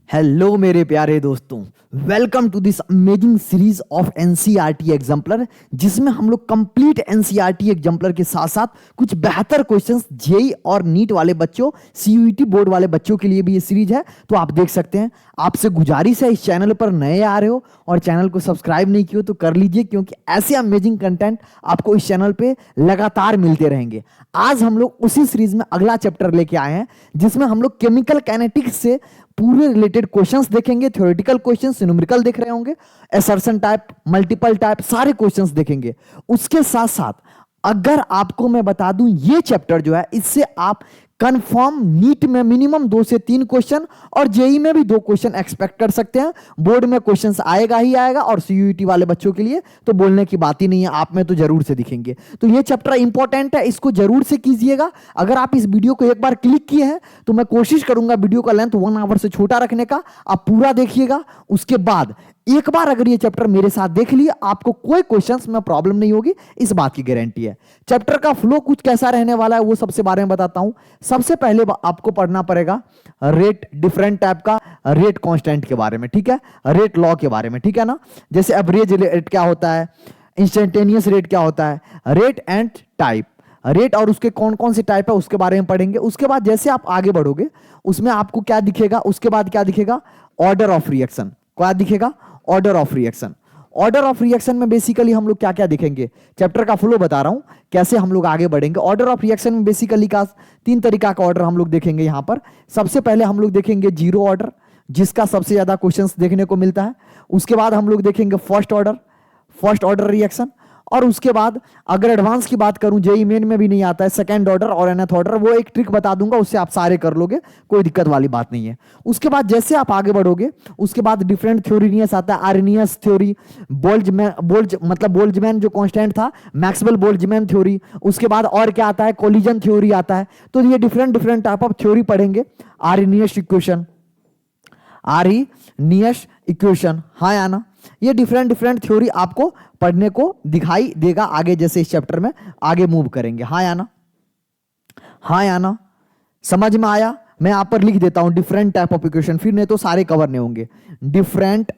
Hello मेरे प्यारे दोस्तों, welcome to this amazing series of NCERT exemplar, जिसमें हम लोग कंप्लीट एनसीईआरटी एग्जाम्पलर के साथ साथ कुछ बेहतर क्वेश्चंस जेई और नीट वाले बच्चों, सीयूईटी बोर्ड वाले बच्चों के लिए भी ये सीरीज है। तो आप देख सकते हैं। आपसे गुजारिश है, इस चैनल पर नए आ रहे हो और चैनल को सब्सक्राइब नहीं किया तो कर लीजिए, क्योंकि ऐसे अमेजिंग कंटेंट आपको इस चैनल पे लगातार मिलते रहेंगे। आज हम लोग उसी सीरीज में अगला चैप्टर लेके आए हैं, जिसमें हम लोग केमिकल काइनेटिक्स से पूरे रिलेटेड क्वेश्चंस देखेंगे। थ्योरेटिकल क्वेश्चंस, न्यूमेरिकल देख रहे होंगे, असर्शन टाइप, मल्टीपल टाइप, सारे क्वेश्चंस देखेंगे। उसके साथ साथ अगर आपको मैं बता दूं, ये चैप्टर जो है, इससे आप कंफर्म नीट में मिनिमम 2 से 3 क्वेश्चन और जेई में भी 2 क्वेश्चन एक्सपेक्ट कर सकते हैं। बोर्ड में क्वेश्चंस आएगा ही आएगा, और सीयूईटी वाले बच्चों के लिए तो बोलने की बात ही नहीं है, आप में तो जरूर से दिखेंगे। तो ये चैप्टर इंपॉर्टेंट है, इसको जरूर से कीजिएगा। अगर आप इस वीडियो को एक बार क्लिक किए हैं तो मैं कोशिश करूंगा वीडियो का लेंथ 1 आवर से छोटा रखने का। आप पूरा देखिएगा। उसके बाद एक बार अगर ये चैप्टर मेरे साथ देख लिए, आपको कोई क्वेश्चंस में प्रॉब्लम नहीं होगी, इस बात की गारंटी है। चैप्टर का फ्लो कुछ कैसा रहने वाला है वो सबसे बारे में बताता हूं। सबसे पहले आपको पढ़ना पड़ेगा रेट, डिफरेंट टाइप का रेट कांस्टेंट के बारे में, ठीक है, रेट लॉ के बारे में, ठीक है ना। जैसे एवरेज रेट क्या होता है, इंस्टेंटेनियस रेट क्या होता है, रेट एंड टाइप, रेट और उसके कौन कौन से टाइप है उसके बारे में पढ़ेंगे। उसके बाद जैसे आप आगे बढ़ोगे, उसमें आपको क्या दिखेगा, उसके बाद क्या दिखेगा, ऑर्डर ऑफ रिएक्शन। क्या दिखेगा, order of reaction. Order of reaction में बेसिकली हम लोग क्या क्या दिखेंगे, चैप्टर का फ्लो बता रहा हूं कैसे हम लोग आगे बढ़ेंगे। ऑर्डर ऑफ रिएक्शन में बेसिकली का 3 तरीका का ऑर्डर हम लोग देखेंगे यहां पर। सबसे पहले हम लोग देखेंगे जीरो ऑर्डर, जिसका सबसे ज्यादा क्वेश्चंस देखने को मिलता है। उसके बाद हम लोग देखेंगे फर्स्ट ऑर्डर रिएक्शन। और उसके बाद अगर एडवांस की बात करूं, जेई मेन में भी नहीं आता है, सेकंड ऑर्डर और nth ऑर्डर, वो एक ट्रिक बता दूंगा, उससे आप सारे कर लोगे, कोई दिक्कत वाली बात नहीं है। उसके बाद जैसे आप आगे बढ़ोगे, उसके बाद डिफरेंट थ्योरीनियस आता है, आर्नियस थ्योरी, बोल्ट्जमैन जो कांस्टेंट था, मैक्सवेल बोल्ट्जमैन थ्योरी। उसके बाद और क्या आता है, कोलिजन थ्योरी आता है। तो ये डिफरेंट टाइप ऑफ थ्योरी पढ़ेंगे। आर्नियस इक्वेशन, हाँ या ना, ये डिफरेंट थ्योरी आपको पढ़ने को दिखाई देगा आगे, जैसे इस चैप्टर में आगे मूव करेंगे। हाँ या ना, हाँ या ना, समझ में आया। मैं यहां पर लिख देता हूं डिफरेंट टाइप ऑफ इक्वेशन, फिर नहीं तो सारे कवर नहीं होंगे। Different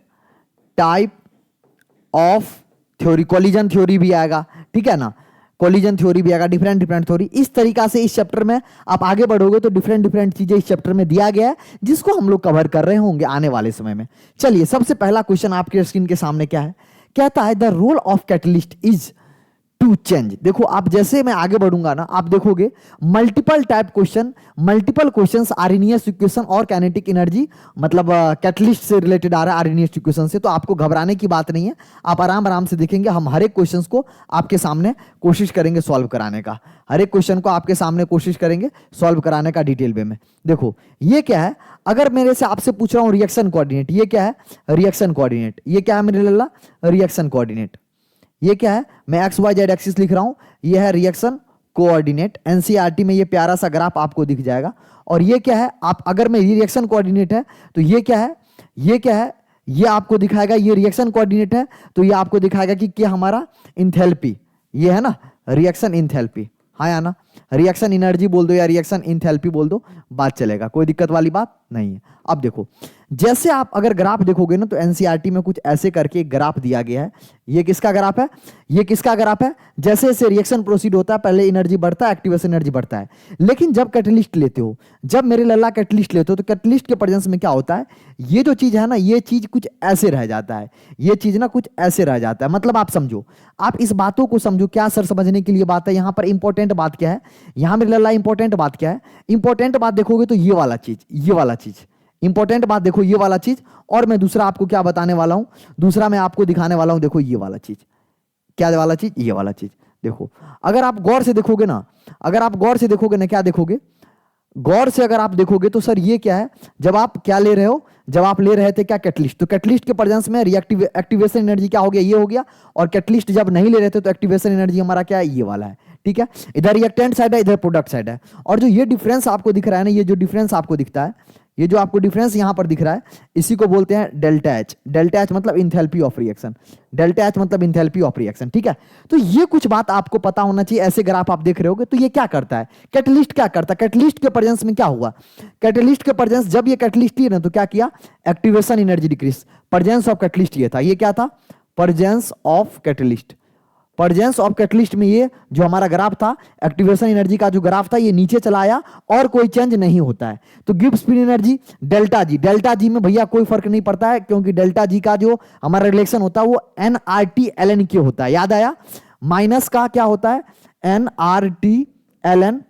type of theory, collision theory भी आएगा, ठीक है ना, कोलिजन थ्योरी भी आएगा, डिफरेंट थ्योरी। इस तरीका से इस चैप्टर में आप आगे बढ़ोगे तो डिफरेंट चीजें इस चैप्टर में दिया गया है, जिसको हम लोग कवर कर रहे होंगे आने वाले समय में। चलिए, सबसे पहला क्वेश्चन आपके स्क्रीन के सामने क्या है, कहता है the role of catalyst is to change. देखो, आप जैसे मैं आगे बढ़ूंगा ना, आप देखोगे मल्टीपल क्वेश्चंस आर्नियस इक्वेशन और काइनेटिक एनर्जी, मतलब कैटलिस्ट से रिलेटेड आ रहा है, आर्नियस इक्वेशन से। तो आपको घबराने की बात नहीं है, आप आराम से देखेंगे। हम हर एक क्वेश्चंस को आपके सामने कोशिश करेंगे सॉल्व कराने का, हर एक क्वेश्चन को आपके सामने कोशिश करेंगे सॉल्व कराने का डिटेल वे में। देखो, ये क्या है, अगर मेरे से आपसे पूछ रहा हूं रिएक्शन कोऑर्डिनेट, ये क्या है, रिएक्शन कोऑर्डिनेट, ये क्या है मेरे लल्ला, रिएक्शन कोऑर्डिनेट। ये क्या है, मैं एक्स वाई जेड एक्सिस लिख रहा हूं, ये है रिएक्शन कोऑर्डिनेट। एनसीईआरटी में ये प्यारा सा ग्राफ आपको दिख जाएगा। और ये क्या है, आप अगर मैं रिएक्शन कोऑर्डिनेट है तो ये क्या है, ये आपको दिखाएगा, ये रिएक्शन कोऑर्डिनेट है तो ये आपको दिखाएगा कि क्या हमारा इंथैल्पी, ये है ना रिएक्शन इंथैल्पी, हाँ या ना, रिएक्शन एनर्जी बोल दो या रिएक्शन इंथैल्पी बोल दो, बात चलेगा, कोई दिक्कत वाली बात नहीं है। अब देखो, जैसे आप अगर ग्राफ देखोगे ना, तो एनसीईआरटी में कुछ ऐसे करके एक ग्राफ दिया गया है। ये किसका ग्राफ है, ये किसका ग्राफ है, जैसे जैसे रिएक्शन प्रोसीड होता है, पहले एनर्जी बढ़ता है, एक्टिवेशन एनर्जी बढ़ता है। लेकिन जब कैटलिस्ट लेते हो, जब मेरे लल्ला कैटलिस्ट लेते हो, तो कैटलिस्ट के प्रेजेंस में क्या होता है, ये जो चीज है ना, ये चीज कुछ ऐसे रह जाता है, ये चीज ना कुछ ऐसे रह जाता है। मतलब आप समझो, आप इस बातों को समझो, क्या सर समझने के लिए बात है। यहां पर इंपॉर्टेंट बात क्या है, यहां मेरे लल्ला इंपॉर्टेंट बात क्या है, इंपॉर्टेंट बात देखोगे तो ये वाला चीज इंपॉर्टेंट बात देखो, ये वाला चीज। और मैं दूसरा आपको क्या बताने वाला हूं, दूसरा मैं आपको दिखाने वाला हूं, देखो ये वाला चीज, क्या वाला चीज, ये वाला चीज। देखो, अगर आप गौर से देखोगे ना, क्या देखोगे, गौर से अगर आप देखोगे तो सर ये क्या है, जब आप क्या ले रहे हो, जब आप ले रहे थे क्या, कैटलिस्ट, तो कैटलिस्ट के प्रेजेंस में एक्टिवेशन एनर्जी क्या हो गया, ये हो गया। और कैटलिस्ट जब नहीं ले रहे थे तो एक्टिवेशन एनर्जी हमारा क्या है, ये वाला है, ठीक है। इधर रिएक्टेंट साइड है, इधर प्रोडक्ट साइड है। और जो ये डिफरेंस आपको दिख रहा है ना, ये जो डिफरेंस आपको दिखता है, ये जो आपको डिफरेंस यहां पर दिख रहा है इसी को बोलते हैं डेल्टा एच। डेल्टा एच मतलब enthalpy of reaction, delta H मतलब इंथैल्पी ऑफ रिएक्शन, ठीक है। तो ये कुछ बात आपको पता होना चाहिए। ऐसे ग्राफ आप देख रहे होगे तो ये क्या करता है, कैटलिस्ट क्या करता है, कैटलिस्ट के प्रेजेंस में क्या हुआ, कैटलिस्ट के प्रेजेंस जब ये कैटलिस्ट ही ना तो क्या किया, activation energy decrease. Presence of catalyst ये था, ये क्या था, presence of catalyst. Presence of catalyst में ये जो हमारा ग्राफ था एक्टिवेशन एनर्जी का जो ग्राफ था ये नीचे चला आया और कोई चेंज नहीं होता है। तो Gibbs free energy delta G, delta G में भैया कोई फर्क नहीं पड़ता है क्योंकि डेल्टा जी का जो हमारा रिलेशन होता है वो nRT/ln होता है। याद आया, माइनस का क्या होता है nRT/ln,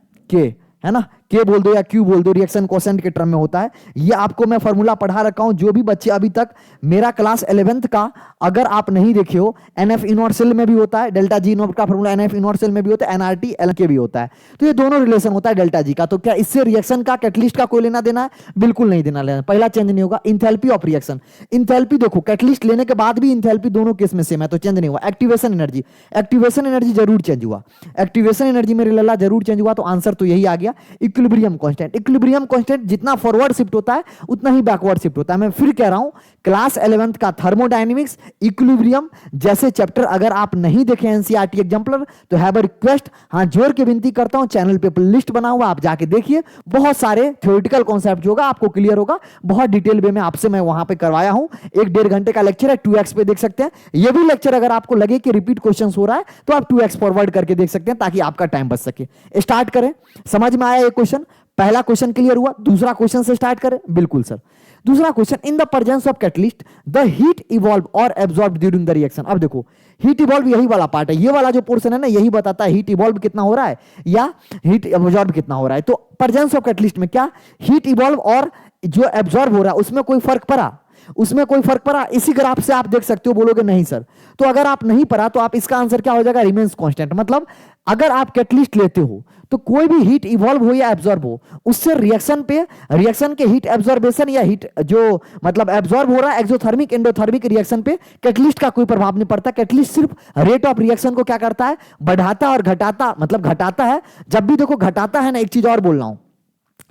है ना, के बोल दो या क्यू बोल दो, रिएक्शन कोसेंट के टर्म में होता है। ये आपको मैं फॉर्मूला पढ़ा रखा हूं। जो भी बच्चे अभी तक मेरा क्लास 11th का अगर आप नहीं देखे हो, NF इनवर्ट सेल में भी होता है डेल्टा जी इनवर्ट का फॉर्मूला, NF इनवर्ट सेल में भी होता है, nRT/ln के भी होता है। तो ये दोनों रिलेशन होता है डेल्टा जी का। तो क्या इससे रिएक्शन का कैटलिस्ट का कोई लेना देना है, बिल्कुल नहीं देना लेना। पहला चेंज नहीं होगा। इंथैल्पी ऑफ रिएक्शन, इंथैल्पी देखो कैटलिस्ट लेने के बाद भी इंथैल्पी दोनों केस में सेम है तो चेंज नहीं हुआ। एक्टिवेशन एनर्जी, एक्टिवेशन एनर्जी जरूर चेंज हुआ, एक्टिवेशन एनर्जी मेरे लल्ला जरूर चेंज हुआ। तो आंसर तो यही आ गया, इक्विलिब्रियम कांस्टेंट। इक्विलिब्रियम कांस्टेंट जितना फॉरवर्ड शिफ्ट होता है उतना ही बैकवर्ड शिफ्ट होता है। मैं फिर कह रहा हूं क्लास 11th का थर्मोडायनेमिक्स इक्विलिब्रियम जैसे चैप्टर अगर आप नहीं देखे एनसीईआरटी एग्जाम्पलर तो हैव अ रिक्वेस्ट, हां जोर के विनती करता हूं, चैनल पे लिस्ट बना हुआ आप जाके देखिए। बहुत सारे थ्योरेटिकल कॉन्सेप्ट जो होगा आपको क्लियर होगा, बहुत डिटेल वे में आपसे मैं वहां पे करवाया हूं। 1-1.5 घंटे का लेक्चर है, 2x पे देख सकते हैं। ये भी लेक्चर अगर आपको लगे कि रिपीट क्वेश्चन हो रहा है तो आप 2x फॉरवर्ड करके देख सकते हैं ताकि आपका टाइम बच सके। स्टार्ट करें, समझ में आया ये क्वेश्चन, पहला क्वेश्चन क्लियर हुआ। दूसरा क्वेश्चन से स्टार्ट करें, बिल्कुल सर। दूसरा question, in the presence of catalyst the heat evolve और एब्जॉर्ब ड्यूरिंग द रिएक्शन। अब देखो हीट इवॉल्व यही वाला पार्ट है, ये वाला जो पोर्शन है ना यही बताता है हीट इवॉल्व कितना हो रहा है या हीट एब्जॉर्ब कितना हो रहा है। तो प्रेजेंस ऑफ कैटलिस्ट में क्या हीट इवॉल्व और जो एब्जॉर्ब हो रहा है उसमें कोई फर्क पड़ा, उसमें कोई फर्क पड़ा? इसी ग्राफ से आप देख सकते हो, बोलोगे नहीं सर। तो अगर आप नहीं पढ़ा तो आप इसका आंसर क्या हो जाएगा, रिमेंस कांस्टेंट। मतलब अगर आप कैटलिस्ट लेते हो तो कोई भी हीट इवॉल्व हो या एब्जॉर्ब हो उससे रिएक्शन पे, रिएक्शन के हीट एब्जॉर्बेशन या हीट जो मतलब एब्जॉर्ब हो रहा है एक्सोथर्मिक एंडोथर्मिक रिएक्शन पे कैटलिस्ट का कोई प्रभाव नहीं पड़ता। कैटलिस्ट सिर्फ रेट ऑफ रिएक्शन को क्या करता है, बढ़ाता और घटाता, मतलब घटाता है। जब भी देखो घटाता है ना, एक चीज और बोल रहा हूं,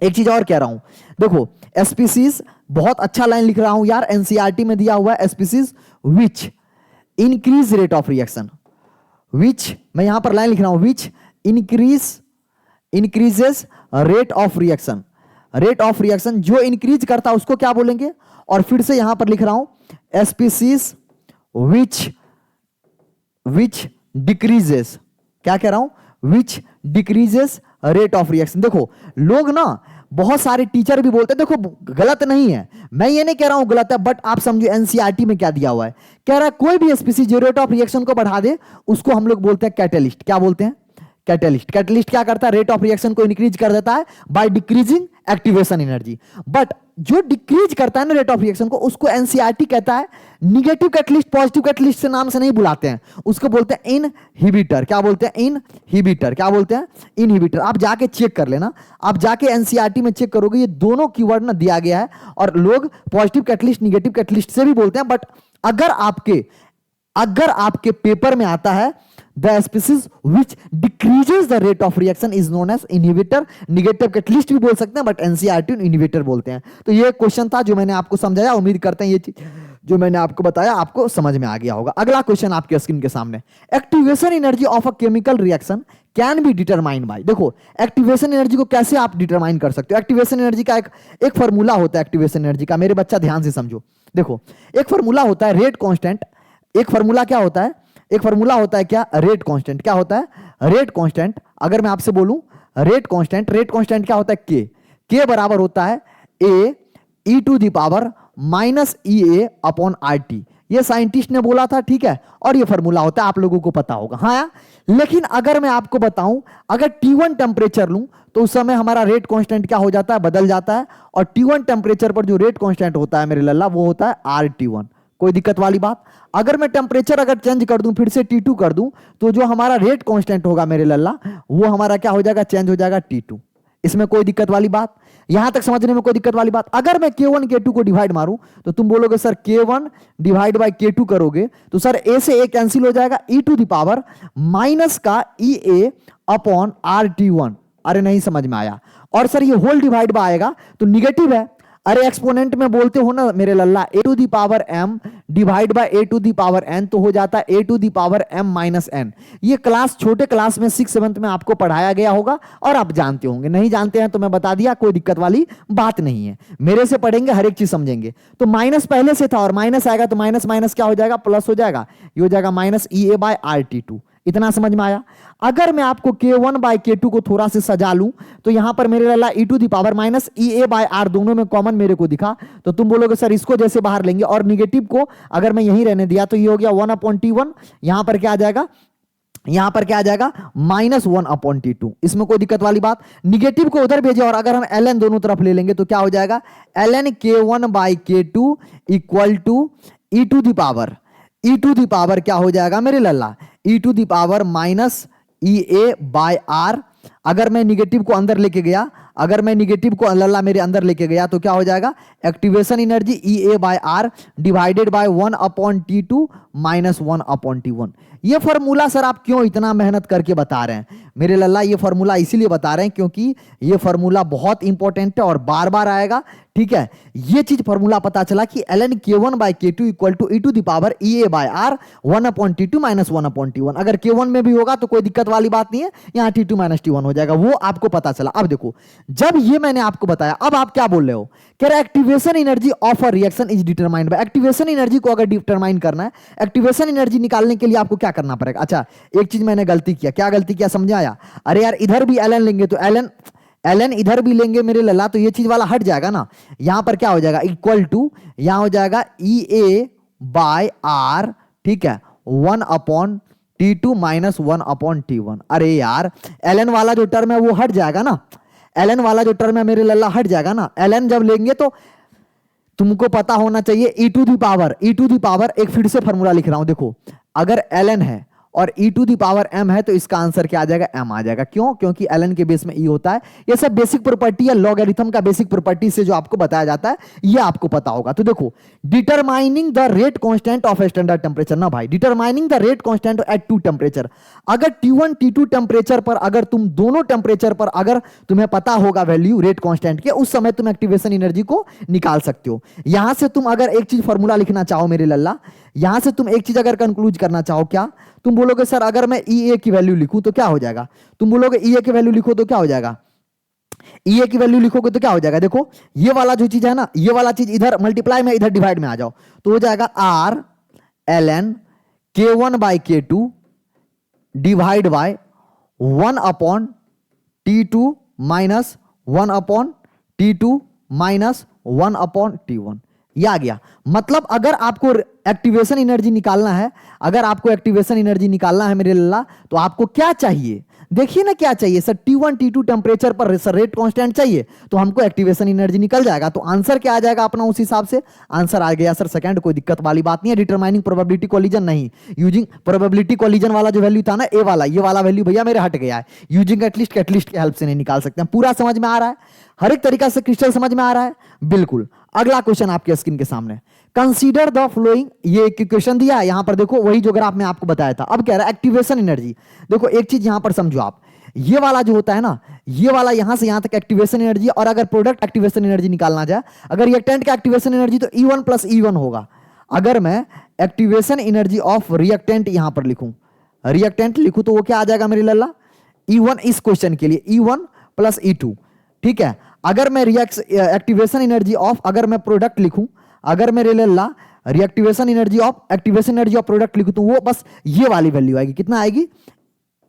एक चीज और कह रहा हूं, देखो स्पीसीज, बहुत अच्छा लाइन लिख रहा हूं यार, एनसीईआरटी में दिया हुआ है species which increase rate of reaction, which मैं यहां पर लाइन लिख रहा हूं, which increases rate of reaction, rate of reaction जो इंक्रीज करता है उसको क्या बोलेंगे। और फिर से यहां पर लिख रहा हूं स्पीसीज विच डिक्रीजेस, क्या कह रहा हूं, विच डिक्रीजेस रेट ऑफ रिएक्शन। देखो लोग ना, बहुत सारे टीचर भी बोलते हैं, देखो गलत नहीं है, मैं ये नहीं कह रहा हूं गलत है, बट आप समझो एनसीईआरटी में क्या दिया हुआ है, कह रहा है कोई भी स्पीसीज जो रेट ऑफ रिएक्शन को बढ़ा दे उसको हम लोग बोलते हैं कैटलिस्ट। क्या बोलते हैं, कैटलिस्ट। कैटलिस्ट क्या करता है, रेट ऑफ रिएक्शन को इंक्रीज कर देता है by decreasing activation energy. But जो डिक्रीज करता है ना रेट ऑफ रिएक्शन को उसको एनसीईआरटी कहता है निगेटिव कैटलिस्ट। पॉजिटिव कैटलिस्ट से नाम से नहीं बुलाते हैं, उसको बोलते हैं इनहिबिटर। क्या बोलते हैं, इनहिबिटर। क्या बोलते हैं, इनहिबिटर। आप जाके चेक कर लेना, आप जाके एनसीईआरटी में चेक करोगे ये दोनों कीवर्ड ना दिया गया है। और लोग पॉजिटिव कैटलिस्ट निगेटिव कैटलिस्ट से भी बोलते हैं, बट अगर आपके पेपर में आता है the species which decreases the rate of reaction is known as inhibitor, negative catalyst भी बोल सकते हैं बट एनसीईआरटी इनहिबिटर बोलते हैं। तो ये क्वेश्चन था जो मैंने आपको समझाया, उम्मीद करते हैं ये चीज जो मैंने आपको बताया आपको समझ में आ गया होगा। अगला क्वेश्चन आपके स्क्रीन के सामने, activation energy of a chemical reaction can be determined by. देखो एक्टिवेशन एनर्जी को कैसे आप डिटरमाइन कर सकते हो। एक्टिवेशन एनर्जी का एक फॉर्मूला होता है एक्टिवेशन एनर्जी का, मेरे बच्चा ध्यान से समझो। देखो एक फॉर्मूला होता है रेट कांस्टेंट, एक फॉर्मूला क्या होता है, एक फॉर्मूला होता है क्या, रेट कांस्टेंट। क्या होता है, रेट कांस्टेंट। अगर मैं आपसे बोलूं रेट कांस्टेंट, रेट कांस्टेंट क्या होता है, के बराबर होता है A E to the power minus E A upon R T. ये साइंटिस्ट ने बोला था, ठीक है, और ये फॉर्मूला होता है, आप लोगों को पता होगा। हाँ, लेकिन अगर मैं आपको बताऊं, अगर T1 टेम्परेचर लूं तो उस समय हमारा रेट कांस्टेंट क्या हो जाता है, बदल जाता है। और T1 टेम्परेचर पर जो रेट कांस्टेंट होता है मेरे लल्ला वो होता है RT1। कोई दिक्कत वाली बात? अगर मैं टेम्परेचर अगर चेंज कर दूं, फिर से T2 कर दूं, तो जो हमारा रेट कांस्टेंट होगा मेरे लल्ला वो हमारा क्या हो जाएगा, चेंज हो जाएगा T2। इसमें कोई दिक्कत वाली बात? यहां तक समझने में कोई दिक्कत वाली बात? अगर मैं K1 K2 को डिवाइड मारूं तो तुम बोलोगे sir K1 divide by K2 करोगे तो सर A से A कैंसिल हो जाएगा, e to the power minus का EA अपॉन RT1। अरे नहीं समझ में आया। और सर ये होल डिवाइड बाय आएगा तो निगेटिव है। अरे एक्सपोनेंट में बोलते हो ना मेरे लल्ला, A to the power M divide by A to the power N, तो हो जाता है A to the power M minus N. ये क्लास छोटे क्लास में 6th-7th में आपको पढ़ाया गया होगा और आप जानते होंगे, नहीं जानते हैं तो मैं बता दिया, कोई दिक्कत वाली बात नहीं है, मेरे से पढ़ेंगे हर एक चीज समझेंगे। तो माइनस पहले से था और माइनस आएगा तो माइनस माइनस क्या हो जाएगा, प्लस हो जाएगा, ये हो जाएगा minus E A by R T two. इतना समझ में आया। अगर मैं आपको k1 बाय k2 को थोड़ा से सजा लूं तो यहां पर मेरे लाला e to the power minus E A by R दोनों में कॉमन मेरे को दिखा, तो तुम बोलोगे सर इसको जैसे बाहर लेंगे और निगेटिव को अगर मैं यहीं रहने दिया तो ये हो गया 1/T1, यहां पर क्या आ जाएगा, यहां पर क्या आ जाएगा -1/T2। इसमें कोई दिक्कत वाली बात, निगेटिव को उधर भेजे और अगर हम ln दोनों तरफ ले लेंगे तो क्या हो जाएगा, ln k1 by k2 equal to E to the power क्या हो जाएगा मेरे लल्ला, E to the power minus E A by R. अगर मैं निगेटिव को अंदर लेके गया, अगर मैं निगेटिव को लल्ला मेरे अंदर लेके गया तो क्या हो जाएगा, activation energy E A by R divided by 1/T2 minus 1/T1। ये फॉर्मूला सर आप क्यों इतना मेहनत करके बता रहे हैं मेरे लल्ला, ये फॉर्मूला इसीलिए बता रहे हैं क्योंकि ये फॉर्मूला बहुत इंपॉर्टेंट है और बार बार आएगा, ठीक है। ये चीज फॉर्मूला पता चला कि ln k1 by k2 equal to E to the power E A by R 1/T2 minus 1/T1। अगर k1 में भी होगा तो कोई दिक्कत वाली बात नहीं है, यहां T2 माइनस T1 हो जाएगा, वो आपको पता चला। अब देखो, जब ये मैंने आपको बताया, अब आप क्या बोल रहे हो, कह रहे activation energy of a reaction is determined bye, activation energy को अगर डिटरमाइन करना है, एक्टिवेशन एनर्जी निकालने के लिए आपको क्या करना पड़ेगा। अच्छा, एक चीज मैंने गलती किया, क्या गलती किया समझ आया, अरे यार इधर भी ln लेंगे तो ln इधर भी लेंगे मेरे लल्ला तो ये चीज वाला हट जाएगा ना, यहां पर क्या हो जाएगा इक्वल टू, यहां हो जाएगा ई ए बाय आर, ठीक है, 1/T2 माइनस 1/T1। अरे यार ln वाला जो टर्म है वो हट जाएगा ना, ln वाला जो टर्म है मेरे लल्ला हट जाएगा ना। ln जब लेंगे तो तुमको पता होना चाहिए ई टू दी पावर एक फिर से फॉर्मूला लिख रहा हूं, देखो अगर ln है और e to the power m है तो इसका आंसर क्या आ जाएगा, m आ जाएगा। क्यों, क्योंकि ln के बेस में e होता है। ये सब बेसिक प्रॉपर्टी है, लॉगरिथम का बेसिक प्रॉपर्टी से जो आपको बताया जाता है ये आपको पता होगा। तो देखो, determining the rate constant of standard temperature ना भाई, determining the rate constant at two temperature. अगर T1 T2 टेंपरेचर पर, अगर तुम दोनों टेंपरेचर पर अगर तुम्हें पता होगा वैल्यू रेट कांस्टेंट के, उस समय तुम एक्टिवेशन एनर्जी को निकाल सकते हो। यहां से तुम अगर एक चीज फॉर्मूला लिखना चाहो मेरे लल्ला, यहां से तुम एक चीज अगर कंक्लूड करना चाहो, क्या तुम बोलोगे सर अगर मैं ई ए की वैल्यू लिखूं तो क्या हो जाएगा, तुम बोलोगे ई ए की वैल्यू लिखो तो क्या हो जाएगा, ई ए की वैल्यू लिखोगे तो क्या हो जाएगा, देखो ये वाला जो चीज है ना, ये वाला चीज इधर मल्टीप्लाई में इधर डिवाइड में आ जाओ तो हो जाएगा R ln k1 by k2 divide by 1/T2 minus 1/T2 minus 1/T1। ये आ गया। मतलब अगर आपको एक्टिवेशन एनर्जी निकालना है, अगर आपको एक्टिवेशन एनर्जी निकालना है मेरे लल्ला, तो आपको क्या चाहिए, देखिए ना क्या चाहिए सर, T1 T2 टेंपरेचर पर सर रेट कांस्टेंट चाहिए तो हमको एक्टिवेशन एनर्जी निकल जाएगा। तो आंसर क्या आ जाएगा अपना उस हिसाब से, आंसर आ गया सर सेकंड, कोई दिक्कत वाली बात नहीं है। डिटरमाइनिंग प्रोबेबिलिटी कोलिजन नहीं, यूजिंग प्रोबेबिलिटी कोलिजन वाला जो वैल्यू था ना ए वाला, ये वाला वैल्यू भैया मेरे हट गया है, यूजिंग एटलीस्ट के हेल्प से नहीं निकाल सकते हैं। पूरा समझ में आ रहा है, हर एक तरीका से क्रिस्टल समझ में आ रहा है, बिल्कुल। अगला क्वेश्चन आपके स्क्रीन के सामने, कंसीडर द फ्लोइंग, ये एक क्वेश्चन दिया है यहां पर, देखो वही जो ग्राफ में आपको बताया था। अब कह रहा है एक्टिवेशन एनर्जी, देखो एक चीज यहां पर समझो आप, ये वाला जो होता है ना, ये वाला यहां से यहां तक एक्टिवेशन एनर्जी, और अगर प्रोडक्ट एक्टिवेशन एनर्जी निकालना जाए, अगर रिएक्टेंट का एक्टिवेशन एनर्जी तो E1 प्लस E1 होगा। अगर मैं एक्टिवेशन एनर्जी ऑफ रिएक्टेंट यहां पर लिखूं, रिएक्टेंट लिखूं तो वो क्या आ जाएगा मेरे लल्ला, E1 इस क्वेश्चन के लिए E1 प्लस E2, ठीक है। अगर मैं एक्टिवेशन एनर्जी ऑफ, अगर मैं प्रोडक्ट लिखूं, अगर मेरे लल्ला reactivation energy of, activation energy of product लिखूं तो वो बस ये वाली वैल्यू आएगी, कितना आएगी,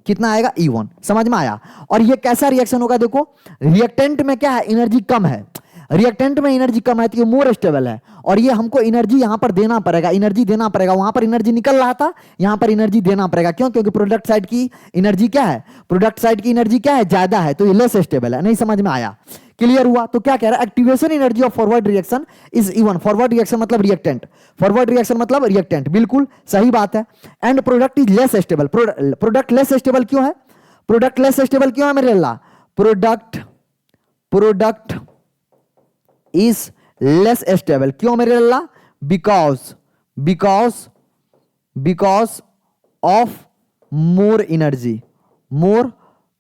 कितना आएगा E1। समझ में आया। और ये कैसा रिएक्शन होगा, देखो रिएक्टेंट में क्या है, एनर्जी कम है, रिएक्टेंट में एनर्जी कम है तो ये मोर स्टेबल है, और ये हमको एनर्जी यहां पर देना पड़ेगा, एनर्जी देना पड़ेगा। वहां पर एनर्जी निकल रहा था, यहां पर एनर्जी देना पड़ेगा। क्यों, क्योंकि प्रोडक्ट साइड की एनर्जी क्या है, प्रोडक्ट साइड की एनर्जी क्या है, ज्यादा है, तो ये लेस स्टेबल है। नहीं समझ में आया, क्लियर हुआ। तो क्या कह रहा है, activation energy of forward reaction is E1, forward reaction मतलब रिएक्टेंट, फॉरवर्ड रिएक्शन मतलब रिएक्टेंट, बिल्कुल सही बात है। And product is less stable, product less stable क्यों है, प्रोडक्ट लेस स्टेबल क्यों है मेरे अल्लाह, प्रोडक्ट इज लेस स्टेबल क्यों मेरे अल्लाह, because of more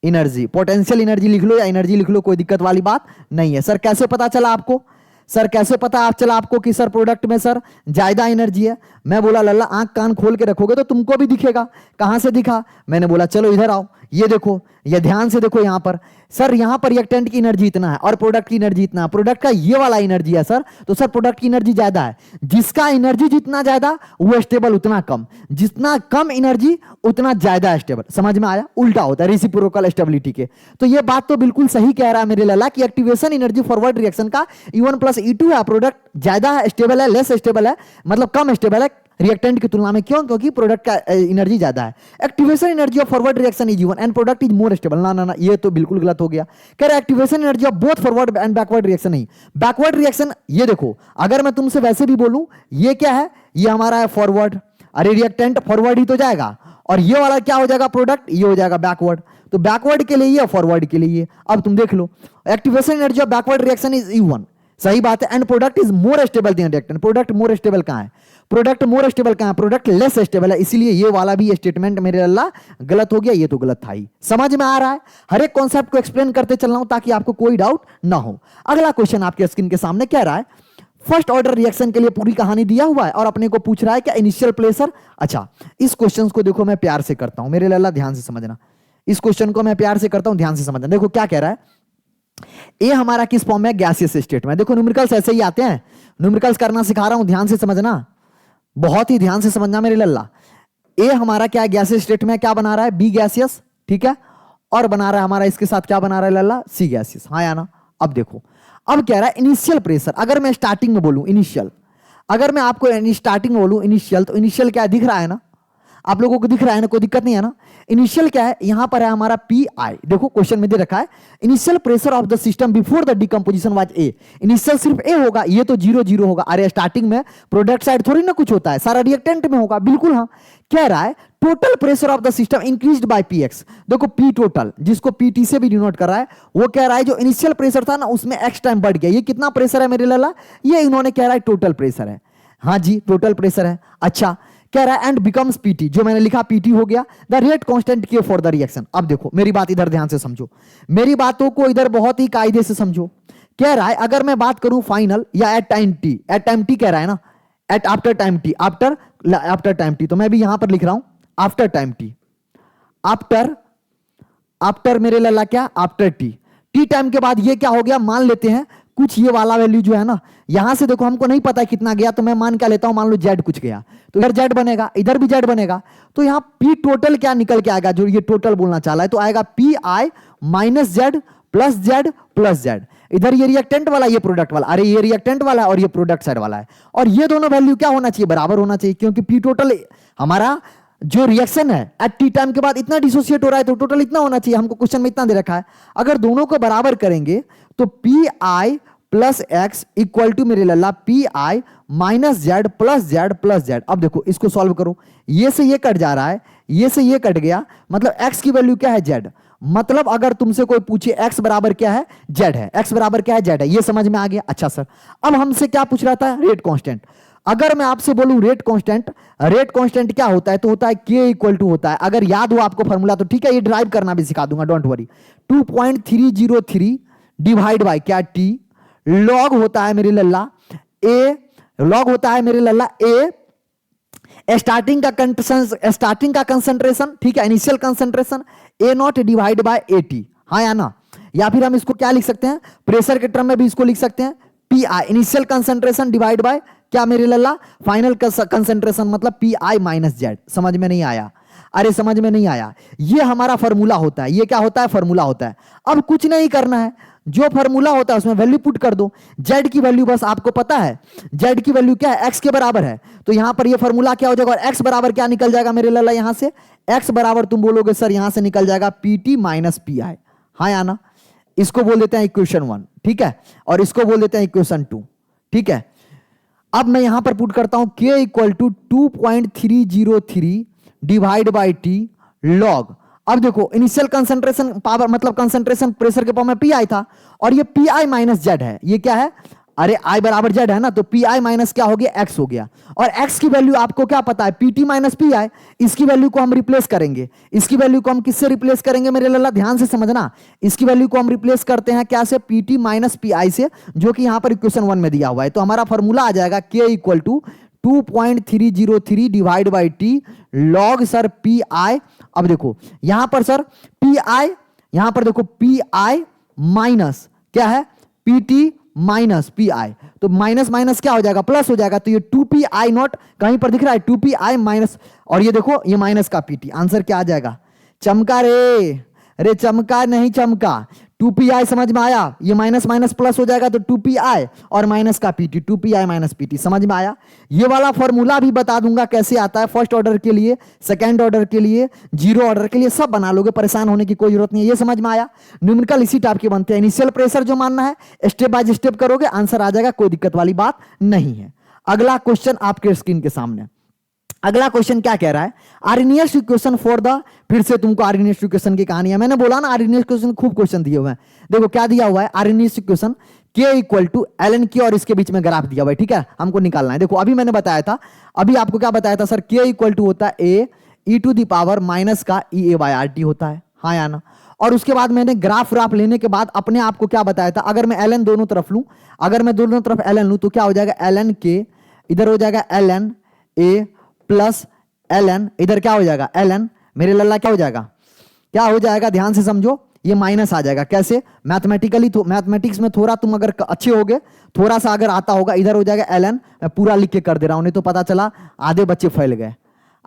energy, potential energy लिख लो या एनर्जी लिख लो, कोई दिक्कत वाली बात नहीं है। सर कैसे पता चला आपको, सर कैसे पता आप चला आपको कि सर प्रोडक्ट में सर ज्यादा एनर्जी है? मैं बोला लल्ला आंख कान खोल के रखोगे तो तुमको भी दिखेगा। कहां से दिखा? मैंने बोला चलो इधर आओ, ये देखो, ये ध्यान से देखो यहां पर सर, यहां पर रिएक्टेंट की एनर्जी इतना है और प्रोडक्ट की एनर्जी इतना है, प्रोडक्ट का ये वाला एनर्जी है सर, तो सर प्रोडक्ट की एनर्जी ज्यादा है। जिसका एनर्जी जितना ज्यादा वो स्टेबल उतना कम, जितना कम एनर्जी उतना ज्यादा स्टेबल। समझ में आया? उल्टा होता है रेसिप्रोकल स्टेबिलिटी के। तो ये बात तो बिल्कुल सही कह रहा है मेरे लल्ला कि एक्टिवेशन एनर्जी फॉरवर्ड रिएक्शन का E1 प्लस E2 है, प्रोडक्ट ज्यादा स्टेबल है, लेस स्टेबल है, मतलब कम स्टेबल है रिएक्टेंट की तुलना में। क्यों? क्योंकि प्रोडक्ट का एनर्जी ज्यादा है। Activation energy of forward reaction is E1 and product is more stable. ना ना ना, ये तो बिल्कुल गलत हो गया। कह रहा activation energy of both forward and backward reaction. नहीं, बैकवर्ड रिएक्शन ये देखो, अगर मैं तुमसे वैसे भी बोलूं ये क्या है, ये हमारा है फॉरवर्ड, अरे रिएक्टेंट फॉरवर्ड ही तो जाएगा, और ये वाला क्या हो जाएगा प्रोडक्ट, ये हो जाएगा बैकवर्ड। तो बैकवर्ड के लिए ये, फॉरवर्ड के लिए ये। अब तुम देख लो, activation energy of backward reaction is E1, सही बात है, and product is more stable than reactant. Product more stable कहां है? प्रोडक्ट मोर स्टेबल कहां है? प्रोडक्ट लेस स्टेबल है, इसीलिए ये वाला भी स्टेटमेंट मेरे अल्लाह गलत हो गया, ये तो गलत था ही। समझ में आ रहा है? हर एक कॉन्सेप्ट को एक्सप्लेन करते चल रहा हूं ताकि आपको कोई डाउट ना हो। अगला क्वेश्चन आपके स्क्रीन के सामने कह रहा है, फर्स्ट ऑर्डर रिएक्शन के लिए पूरी कहानी दिया हुआ है और अपने को पूछ रहा है क्या इनिशियल प्रेशर। अच्छा, इस क्वेश्चन को देखो मैं प्यार से करता हूं मेरे लल्ला, ध्यान से समझना। इस क्वेश्चन को मैं प्यार से करता हूं, ध्यान से समझना। देखो क्या कह रहा है, ए हमारा किस फॉर्म में? गैसियस स्टेट में। देखो न्यूमेरिकल्स ऐसे ही आते हैं, न्यूमेरिकल्स करना सिखा रहा हूं, ध्यान से समझना, बहुत ही ध्यान से समझना मेरे लल्ला। ए हमारा क्या है? गैसियस स्टेट में क्या बना रहा है? बी गैसियस, ठीक है, और बना रहा है हमारा इसके साथ क्या बना रहा है लल्ला? सी गैसियस। हाँ या ना? अब देखो, अब कह रहा है इनिशियल प्रेशर। अगर मैं स्टार्टिंग में बोलूं इनिशियल, अगर मैं आपको स्टार्टिंग में बोलूं इनिशियल, तो इनिशियल क्या दिख रहा है ना? आप लोगों को दिख रहा है ना? कोई दिक्कत नहीं है ना? इनिशियल क्या है? यहां पर है हमारा पी आई। देखो क्वेश्चन में दे रखा है initial pressure of the system before the decomposition was a. Initial सिर्फ ए होगा, ये तो 0 होगा। अरे स्टार्टिंग में प्रोडक्ट साइड थोड़ी ना कुछ होता है, सारा रिएक्टेंट में होगा। बिल्कुल हाँ। कह रहा है total pressure of the system increased by px. देखो पी टोटल, जिसको पीटी से भी डिनोट कर रहा है, वो कह रहा है जो इनिशियल प्रेशर था ना उसमें एक्स टाइम बढ़ गया। ये कितना प्रेशर है मेरे लाला? ये इन्होंने कह रहा है टोटल प्रेशर है। हाँ जी, टोटल प्रेशर है। अच्छा, कह रहा है एंड बिकम्स पीटी, जो मैंने लिखा पीटी हो गया द रेट कांस्टेंट के फॉर द रिएक्शन। अब देखो मेरी बात इधर ध्यान से समझो, मेरी बातों को इधर बहुत ही कायदे से समझो। कह रहा है अगर मैं बात करूं फाइनल या at time T, at time T कह रहा है ना, at after time T, after time T, तो मैं भी यहां पर लिख रहा हूं आफ्टर टाइम टी, आफ्टर मेरे लल्ला क्या? After T. टी टाइम के बाद ये क्या हो गया? मान लेते हैं कुछ ये वाला वैल्यू जो है ना, यहां से देखो हमको नहीं पता कितना गया, तो मैं मान क्या लेता हूं, मान लो जेड कुछ गया, तो इधर जेड बनेगा, इधर भी जेड बनेगा, तो यहां पी टोटल क्या निकल के आएगा? जो ये टोटल बोलना चाह रहा है, तो आएगा P I minus Z plus Z plus Z. इधर ये रिएक्टेंट वाला, ये प्रोडक्ट वाला, अरे ये रिएक्टेंट वाला है और ये प्रोडक्ट साइड वाला है, और ये दोनों वैल्यू क्या होना चाहिए? बराबर होना चाहिए, क्योंकि पी टोटल हमारा जो रिएक्शन है एट टी टाइम के बाद इतना डिसोसिएट हो रहा है, तो टोटल इतना होना चाहिए। हमको क्वेश्चन में इतना दे रखा है, अगर दोनों को बराबर करेंगे तो P I plus X equal to मेरे लल्ला P I minus Z plus Z plus Z. अब देखो इसको सॉल्व करो, ये से ये कट जा रहा है, ये से ये कट गया, मतलब एक्स की वैल्यू क्या है? जेड। मतलब अगर तुमसे कोई पूछे एक्स बराबर क्या है? जेड है। एक्स बराबर क्या है? जेड है। ये समझ में आ गया? अच्छा सर, अब हमसे क्या पूछ रहा था? Rate constant. अगर मैं आपसे बोलूं रेट कांस्टेंट, रेट कांस्टेंट क्या होता है? तो होता है के इक्वल टू होता है, अगर याद हो आपको फॉर्मूला तो ठीक है, ये ड्राइव करना भी सिखा दूंगा, डोंट वरी। 2.303 डिवाइड बाय क्या? टी। लॉग होता है मेरे लल्ला ए, लॉग होता है मेरे लल्ला ए स्टार्टिंग का कंसंट्रेशन, ठीक है, initial concentration A not divide by A T. हाँ या ना? या फिर हम इसको क्या लिख सकते हैं? प्रेशर के टर्म में भी इसको लिख सकते हैं P I, initial concentration divide bye क्या मेरे लल्ला? फाइनल कंसंट्रेशन, मतलब पी आई माइनस जेड। समझ में नहीं आया? अरे समझ में नहीं आया? ये हमारा फॉर्मूला होता है। ये क्या होता है? फॉर्मूला होता है। अब कुछ नहीं करना है, जो फॉर्मूला होता है उसमें वैल्यू पुट कर दो। जेड की वैल्यू बस आपको पता है, जेड की वैल्यू क्या है? एक्स के बराबर है, तो यहां पर ये फॉर्मूला क्या हो जाएगा? और एक्स बराबर क्या निकल जाएगा मेरे लल्ला? यहां से एक्स बराबर तुम बोलोगे सर यहां से निकल जाएगा पीटी माइनस पी आई। हाँ या ना? इसको बोल देते हैं इक्वेशन 1, ठीक है, और इसको बोल देते हैं इक्वेशन 2, ठीक है। अब मैं यहां पर पुट करता हूं k equal to 2.303 divide by T log. अब देखो इनिशियल कंसंट्रेशन पावर, मतलब कंसंट्रेशन प्रेशर के फॉर्म में पी आई था, और ये पी आई माइनस जेड है। ये क्या है? अरे आई बराबर जेड है ना, तो पी आई माइनस क्या हो गया, एक्स हो गया। और एक्स की वैल्यू आपको क्या पता है, P T minus P I. इसकी वैल्यू को हम रिप्लेस करेंगे। इसकी वैल्यू को हम किससे रिप्लेस करेंगे मेरे लल्ला, ध्यान से समझना। इसकी वैल्यू को हम रिप्लेस करते हैं क्या से, P T minus P I से, जो कि यहां पर इक्वेशन 1 में दिया हुआ है। तो हमारा फॉर्मूला आ जाएगा K equal to 2.303 divide by T log sir P I. अब देखो यहां पर सर पी आई, यहां पर देखो पी आई माइनस क्या है, P T minus P I, तो माइनस माइनस क्या हो जाएगा, प्लस हो जाएगा। तो ये 2 पी आई नॉट कहीं पर दिख रहा है, 2 पी आई माइनस, और ये देखो ये माइनस का पीटी, आंसर क्या आ जाएगा, चमका रे, अरे चमका नहीं चमका, 2 पी आई समझ में आया, ये माइनस माइनस प्लस हो जाएगा तो 2 पी आई और माइनस का PT, 2 P I minus PT, समझ में आया। ये वाला फॉर्मूला भी बता दूंगा कैसे आता है, फर्स्ट ऑर्डर के लिए, सेकंड ऑर्डर के लिए, जीरो ऑर्डर के लिए, सब बना लोगे, परेशान होने की कोई जरूरत नहीं है। ये समझ में आया, न्यूमेरिकल इसी टाइप के बनते हैं। इनिशियल प्रेशर जो मानना है स्टेप बाय स्टेप करोगे, आंसर आ जाएगा, कोई दिक्कत वाली बात नहीं है। अगला क्वेश्चन आपके स्क्रीन के सामने, अगला क्वेश्चन क्या कह रहा है, आर्नियस इक्वेशन फॉर द, फिर से तुमको आर्नियस इक्वेशन की कहानी है, मैंने बोला ना आर्नियस इक्वेशन खूब क्वेश्चन दिए हुए हैं। देखो क्या दिया हुआ है, आर्नियस इक्वेशन के इक्वल टू एल एन के, और इसके बीच में ग्राफ दिया हुआ है, ठीक है, हमको निकालना है। देखो अभी मैंने बताया था, अभी आपको क्या बताया था सर, के इक्वल टू होता है A E to the power minus का E A by R T होता है, हाँ या ना। और उसके बाद मैंने ग्राफ व्राफ लेने के बाद अपने आप को क्या बताया था, अगर मैं एल एन दोनों तरफ लूं, अगर मैं दोनों तरफ एल एन लूं तो क्या हो जाएगा, एल एन के इधर हो जाएगा L N A plus L N, इधर क्या हो जाएगा एल एन, मेरे लल्ला क्या हो जाएगा, क्या हो जाएगा, ध्यान से समझो, ये माइनस आ जाएगा। कैसे, मैथमेटिकली, तो मैथमेटिक्स में थोड़ा तुम अगर अच्छे होगे, थोड़ा सा अगर आता होगा, इधर हो जाएगा एल एन, मैं पूरा लिख के कर दे रहा हूं, नहीं तो पता चला आधे बच्चे फैल गए,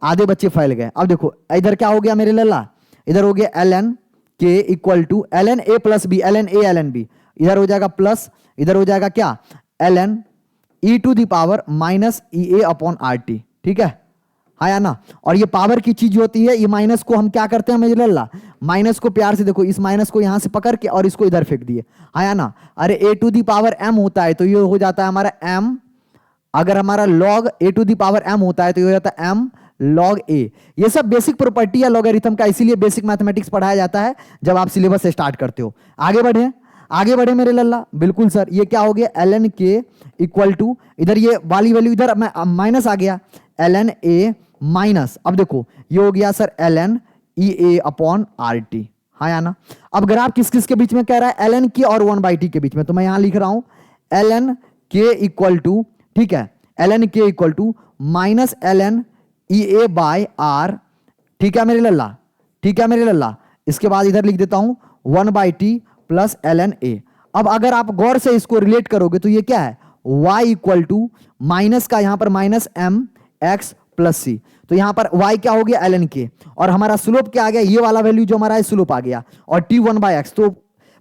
आधे बच्चे फैल गए। अब देखो इधर क्या हो गया मेरे लल्ला, इधर हो गया L N K equal to L N A plus B, L N A L N B, इधर हो जाएगा प्लस, इधर हो जाएगा क्या, L N E to the power minus E A upon R T, ठीक है, हाँ या ना। और ये पावर की चीज होती है, ये माइनस को हम क्या करते हैं मेरे लल्ला, माइनस को प्यार से देखो, इस माइनस को यहां से पकड़ के और इसको इधर फेंक दिए, हाँ या ना। अरे ए टू दी पावर एम होता है तो ये हो जाता है हमारा एम, अगर हमारा log A to the power M होता है तो ये हो जाता है एम लॉग ए। ये सब बेसिक प्रॉपर्टी है लॉगरिथम का, इसीलिए बेसिक मैथमेटिक्स पढ़ाया जाता है जब आप सिलेबस स्टार्ट करते हो। आगे बढ़े, आगे बढ़े मेरे लल्ला, बिल्कुल सर, ये क्या हो गया, L N K equal to, इधर ये वाली वैल्यू इधर माइनस आ गया, एल एन ए माइनस, अब देखो ये हो गया sir L N E A upon R T, हाँ या ना। अब ग्राफ किस किस के बीच में कह रहा है, एल एन के और 1/t के बीच में, तो मैं यहां लिख रहा हूं L N K equal to, ठीक है, L N K equal to minus L N E A by R, ठीक है मेरे लल्ला, ठीक है मेरे लल्ला। इसके बाद इधर लिख देता हूं 1/t प्लस एल एन ए। अब अगर आप गौर से इसको रिलेट करोगे तो ये क्या है, y इक्वल टू माइनस का यहां पर माइनस एम एक्स प्लस सी, तो यहां पर y क्या हो गया एल एन के, और हमारा स्लोप क्या आ गया, ये वाला वैल्यू जो हमारा है स्लोप आ गया, और टी 1/x, तो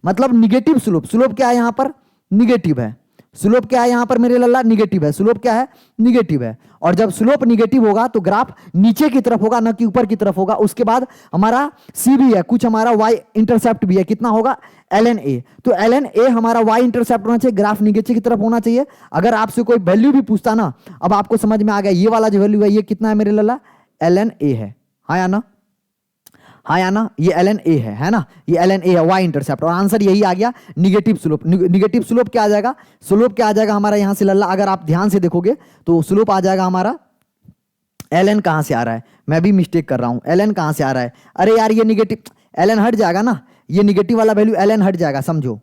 मतलब निगेटिव स्लोप, स्लोप क्या है यहां पर, निगेटिव है, स्लोप क्या है यहां पर मेरे लल्ला, निगेटिव है, स्लोप क्या है, निगेटिव है। और जब स्लोप निगेटिव होगा तो ग्राफ नीचे की तरफ होगा, ना कि ऊपर की तरफ होगा। उसके बाद हमारा सी भी है, कुछ हमारा वाई इंटरसेप्ट भी है, कितना होगा एल एन ए, तो एल एन ए हमारा वाई इंटरसेप्ट होना चाहिए, ग्राफ नीचे की तरफ होना चाहिए। अगर आपसे कोई वैल्यू भी पूछता ना, अब आपको समझ में आ गया, ये वाला जो वैल्यू है ये कितना है मेरे लल्ला, एल एन ए है, हाँ या ना, हाँ या ना, ये एल एन ए है ना, ये एल एन ए है, वाई इंटरसेप्ट, और आंसर यही आ गया, निगेटिव स्लोप। निगेटिव स्लोप क्या आ जाएगा, स्लोप क्या आ जाएगा हमारा यहां से लल्ला, अगर आप ध्यान से देखोगे तो स्लोप आ जाएगा हमारा, एल एन कहां से आ रहा है, मैं भी मिस्टेक कर रहा हूं, एल एन कहां से आ रहा है, अरे यार ये निगेटिव, एल एन हट जाएगा ना, ये निगेटिव वाला वैल्यू एल एन हट जाएगा, समझो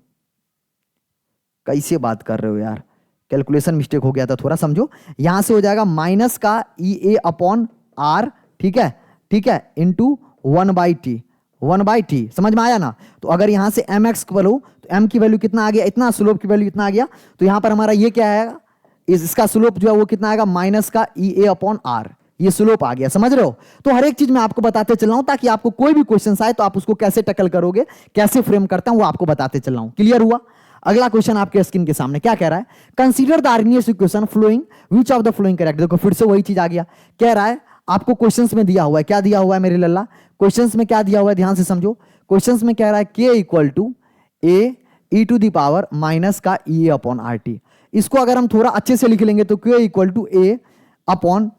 कैसे बात कर रहे हो यार, कैलकुलेशन मिस्टेक हो गया था थोड़ा, समझो। यहां से हो जाएगा माइनस का ई ए अपॉन आर, ठीक है, ठीक है, इंटू 1/t, 1/t, समझ में आया ना। तो अगर यहां से एम एक्स लो तो एम की वैल्यू कितना आ गया, इतना, स्लोप की वैल्यू इतना आ गया, तो यहां पर हमारा ये क्या आएगा, इसका स्लोप जो है वो कितना आएगा, माइनस का ई ए अपॉन आर, ये स्लोप आ गया, समझ रहे हो। तो हर एक चीज मैं आपको बताते चल रहा हूं, ताकि आपको कोई भी क्वेश्चन आए तो आप उसको कैसे टैकल करोगे, कैसे फ्रेम करता हूं वो आपको बताते चल रहा हूं। क्लियर हुआ। अगला क्वेश्चन आपके स्क्रीन के सामने क्या कह रहा है, consider the Arrhenius equation following which of the following correct. देखो फिर से वही चीज आ गया, कह रहा है आपको क्वेश्चंस में दिया हुआ है, क्या दिया हुआ है मेरे लल्ला, क्वेश्चंस में क्या दिया हुआ है, ध्यान से समझो। क्वेश्चंस में कह रहा है K equal to A E to the power minus का E A upon R T. इसको अगर हम थोड़ा अच्छे से लिख लेंगे तो K equal to A upon